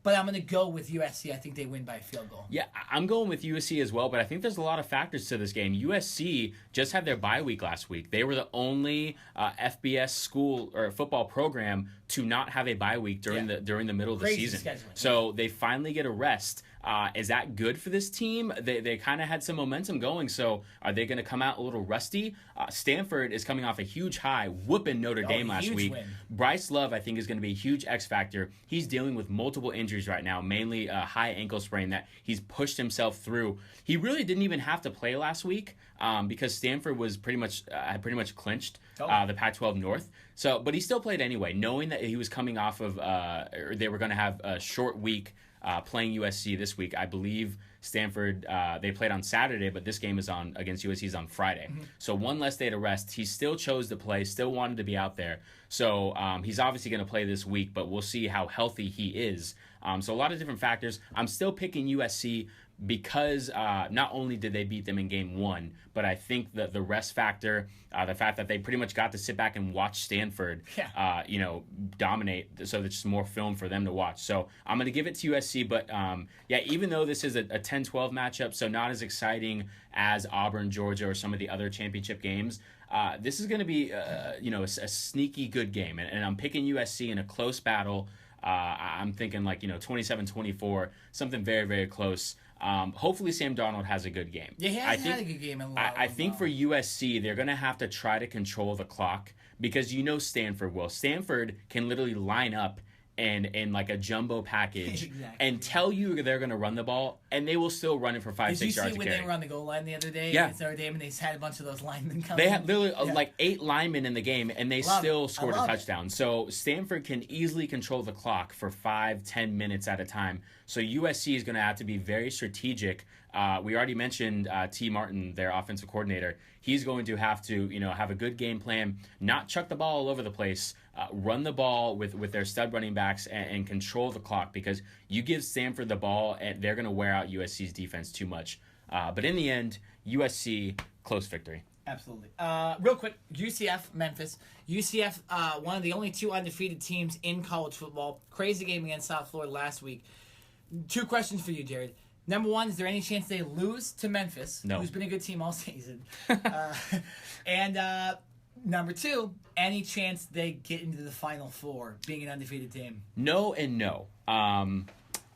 but I'm going to go with USC. I think they win by a field goal. Yeah, I'm going with USC as well, but I think there's a lot of factors to this game. USC just had their bye week last week. They were the only FBS school or football program to not have a bye week during the middle of the season. Scheduling. So they finally get a rest. Is that good for this team? They kind of had some momentum going, so are they going to come out a little rusty? Stanford is coming off a huge high, whooping Notre Dame last week. Win. Bryce Love, I think, is going to be a huge X factor. He's dealing with multiple injuries right now, mainly a high ankle sprain that he's pushed himself through. He really didn't even have to play last week because Stanford was pretty much clinched the Pac-12 North. So, but he still played anyway, knowing that he was coming off of, or they were going to have a short week. Playing USC this week. I believe Stanford, they played on Saturday, but this game is against USC is on Friday. Mm-hmm. So one less day to rest. He still chose to play, still wanted to be out there. So he's obviously going to play this week, but we'll see how healthy he is. So a lot of different factors. I'm still picking USC because not only did they beat them in game 1, but I think that the rest factor, the fact that they pretty much got to sit back and watch Stanford, dominate, so there's just more film for them to watch. So I'm going to give it to USC, but even though this is a 10-12 matchup, so not as exciting as Auburn, Georgia, or some of the other championship games, this is going to be a sneaky good game, and I'm picking USC in a close battle. I'm thinking 27-24, something very, very close. Hopefully Sam Darnold has a good game. Yeah, he hasn't had a good game in a while. I think for USC, they're going to have to try to control the clock because Stanford will. Stanford can literally line up in like a jumbo package Exactly. and tell you they're going to run the ball, and they will still run it for 5-6 yards. Did you see to when carry. they were on the goal line the other day? Yeah. It's Notre Dame, and they had a bunch of those linemen coming. They had literally like 8 linemen in the game, and they Love still it. scored a I love touchdown. So Stanford can easily control the clock for 5-10 minutes at a time. So USC is going to have to be very strategic. We already mentioned T. Martin, their offensive coordinator. He's going to have to, have a good game plan, not chuck the ball all over the place, run the ball with their stud running backs and control the clock, because you give Stanford the ball and they're going to wear out USC's defense too much. But in the end, USC, close victory. Absolutely. Real quick, UCF, Memphis. UCF, one of the only 2 undefeated teams in college football. Crazy game against South Florida last week. 2 questions for you, Jared. Number 1, is there any chance they lose to Memphis, No. who's been a good team all season? And number 2, any chance they get into the Final Four, being an undefeated team? No and no.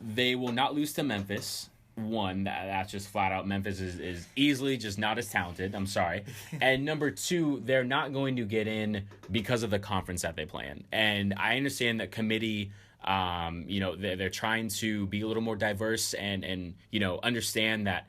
They will not lose to Memphis. One, that's just flat out. Memphis is easily just not as talented. I'm sorry. And number 2, they're not going to get in because of the conference that they play in. And I understand that committee, they're trying to be a little more diverse and understand that,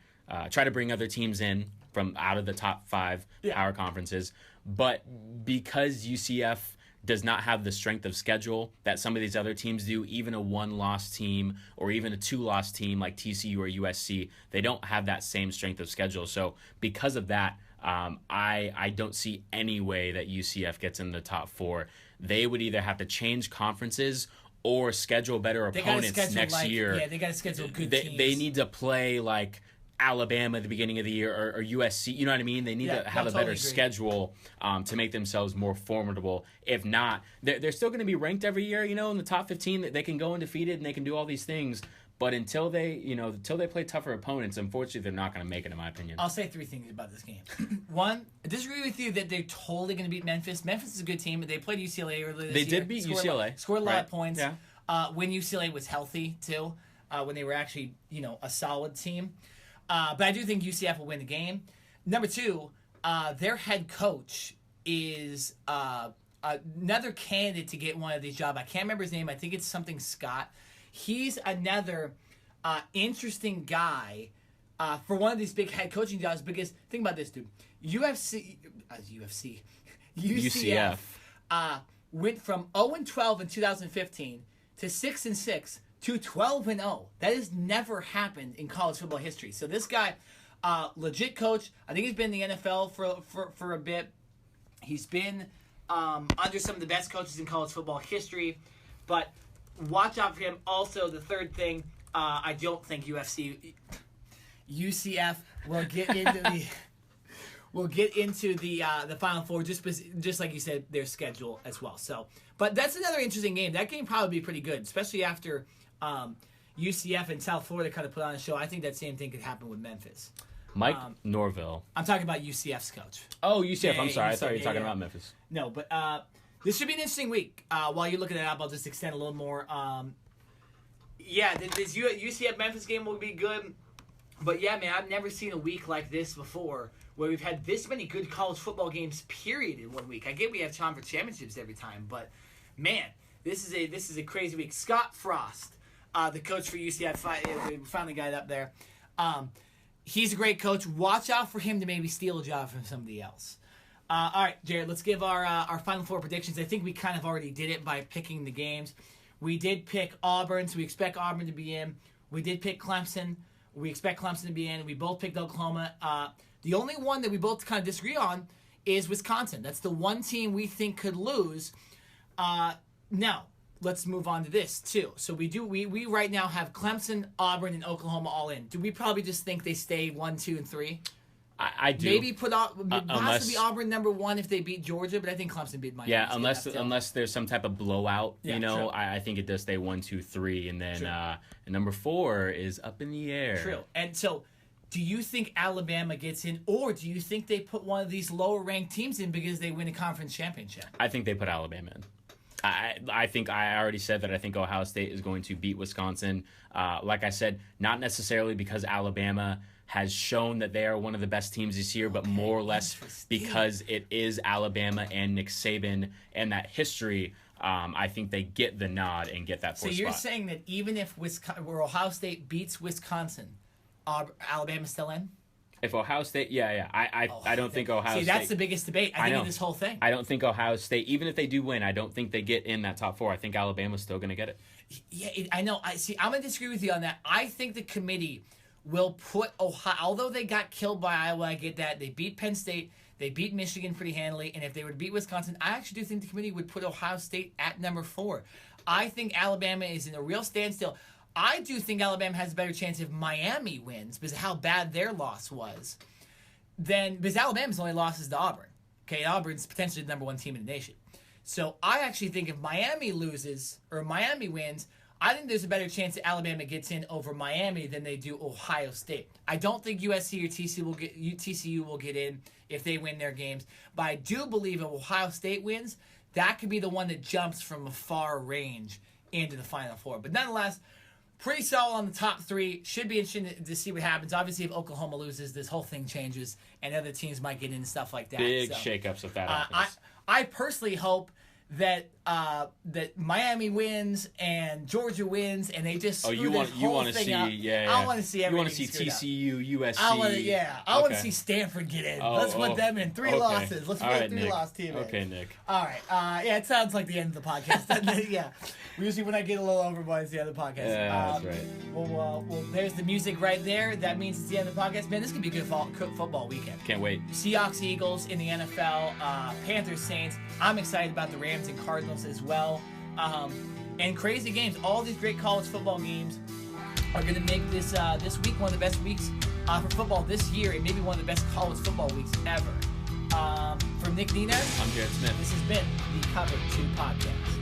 try to bring other teams in from out of the top 5 power conferences. But because UCF does not have the strength of schedule that some of these other teams do, even a 1-loss team or even a 2-loss team like TCU or USC, they don't have that same strength of schedule. So because of that, I don't see any way that UCF gets in the top 4. They would either have to change conferences or schedule better opponents next year. Yeah, they got to schedule good teams. They need to play like Alabama at the beginning of the year or USC. You know what I mean? They need to have a better schedule to make themselves more formidable. If not, they're still going to be ranked every year, in the top 15. They can go undefeated and they can do all these things. But until they play tougher opponents, unfortunately, they're not going to make it, in my opinion. I'll say 3 things about this game. 1, I disagree with you that they're totally going to beat Memphis. Memphis is a good team, but they played UCLA earlier this year. They did beat UCLA. Scored a lot of points. Yeah. When UCLA was healthy, too. When they were actually, a solid team. But I do think UCF will win the game. Number 2, their head coach is another candidate to get one of these jobs. I can't remember his name. I think it's something Scott. He's another interesting guy for one of these big head coaching jobs, because think about this, dude. UCF went from 0-12 in 2015 to 6-6 to 12-0. That has never happened in college football history. So this guy, legit coach. I think he's been in the NFL for a bit. He's been under some of the best coaches in college football history. But watch out for him. Also, the third thing, I don't think UCF will get into the Final Four, just like you said, their schedule as well. So, but that's another interesting game. That game probably be pretty good, especially after UCF and South Florida kind of put on a show. I think that same thing could happen with Memphis. Mike Norville. I'm talking about UCF's coach. Oh, UCF. Yeah, I'm sorry. I UCF, thought you were talking about Memphis. No, but this should be an interesting week. While you're looking it up, I'll just extend a little more. This UCF Memphis game will be good. But yeah, man, I've never seen a week like this before, where we've had this many good college football games, period, in one week. I get we have conference championships every time, but man, this is a crazy week. Scott Frost, the coach for UCF, we finally got it up there. He's a great coach. Watch out for him to maybe steal a job from somebody else. All right, Jared, let's give our Final Four predictions. I think we kind of already did it by picking the games. We did pick Auburn, so we expect Auburn to be in. We did pick Clemson. We expect Clemson to be in. We both picked Oklahoma. The only one that we both kind of disagree on is Wisconsin. That's the one team we think could lose. Now, let's move on to this, too. So we right now have Clemson, Auburn, and Oklahoma all in. Do we probably just think they stay 1, 2, and 3? I do. Maybe possibly Auburn number 1 if they beat Georgia, but I think Clemson beat Miami. Yeah, unless there's some type of blowout, true. I think it does stay 1, 2, 3, and then number 4 is up in the air. True. And so, do you think Alabama gets in, or do you think they put one of these lower ranked teams in because they win a conference championship? I think they put Alabama in. I think I already said that I think Ohio State is going to beat Wisconsin. Like I said, not necessarily because Alabama has shown that they are one of the best teams this year, but more or less because it is Alabama and Nick Saban and that history, I think they get the nod and get that fourth spot. So you're saying that even if Ohio State beats Wisconsin, Alabama's still in? If Ohio State, I don't think Ohio State. See, that's the biggest debate, I think, in this whole thing. I don't think Ohio State, even if they do win, I don't think they get in that top 4. I think Alabama's still going to get it. Yeah, I know. I'm going to disagree with you on that. I think the committee will put Ohio, although they got killed by Iowa, I get that. They beat Penn State. They beat Michigan pretty handily. And if they would beat Wisconsin, I actually do think the committee would put Ohio State at number 4. I think Alabama is in a real standstill. I do think Alabama has a better chance if Miami wins because of how bad their loss was. Because Alabama's only loss is to Auburn. Okay, Auburn's potentially the number 1 team in the nation. So I actually think if Miami loses or Miami wins, I think there's a better chance that Alabama gets in over Miami than they do Ohio State. I don't think USC or TCU will get in if they win their games. But I do believe if Ohio State wins, that could be the one that jumps from a far range into the Final Four. But nonetheless, pretty solid on the top 3. Should be interesting to see what happens. Obviously, if Oklahoma loses, this whole thing changes, and other teams might get into stuff like that. Big shakeups if that happens. I personally hope that that Miami wins and Georgia wins, and they just screw this whole thing up. I want to see everything. You want to see TCU, USC. I want to see Stanford get in. Let's put them in 3 losses. Let's put a 3-loss team in. Okay, Nick. All right. It sounds like the end of the podcast, doesn't it? Yeah. Usually when I get a little overboard, it's the end of the podcast. Yeah, that's right. Well, there's the music right there. That means it's the end of the podcast. Man, this could be a good football weekend. Can't wait. Seahawks, Eagles in the NFL. Panthers, Saints. I'm excited about the Rams and Cardinals as well. And crazy games. All these great college football games are going to make this week one of the best weeks for football this year, and maybe one of the best college football weeks ever. From Nick Nina, I'm Jared Smith. This has been the Cover 2 Podcast.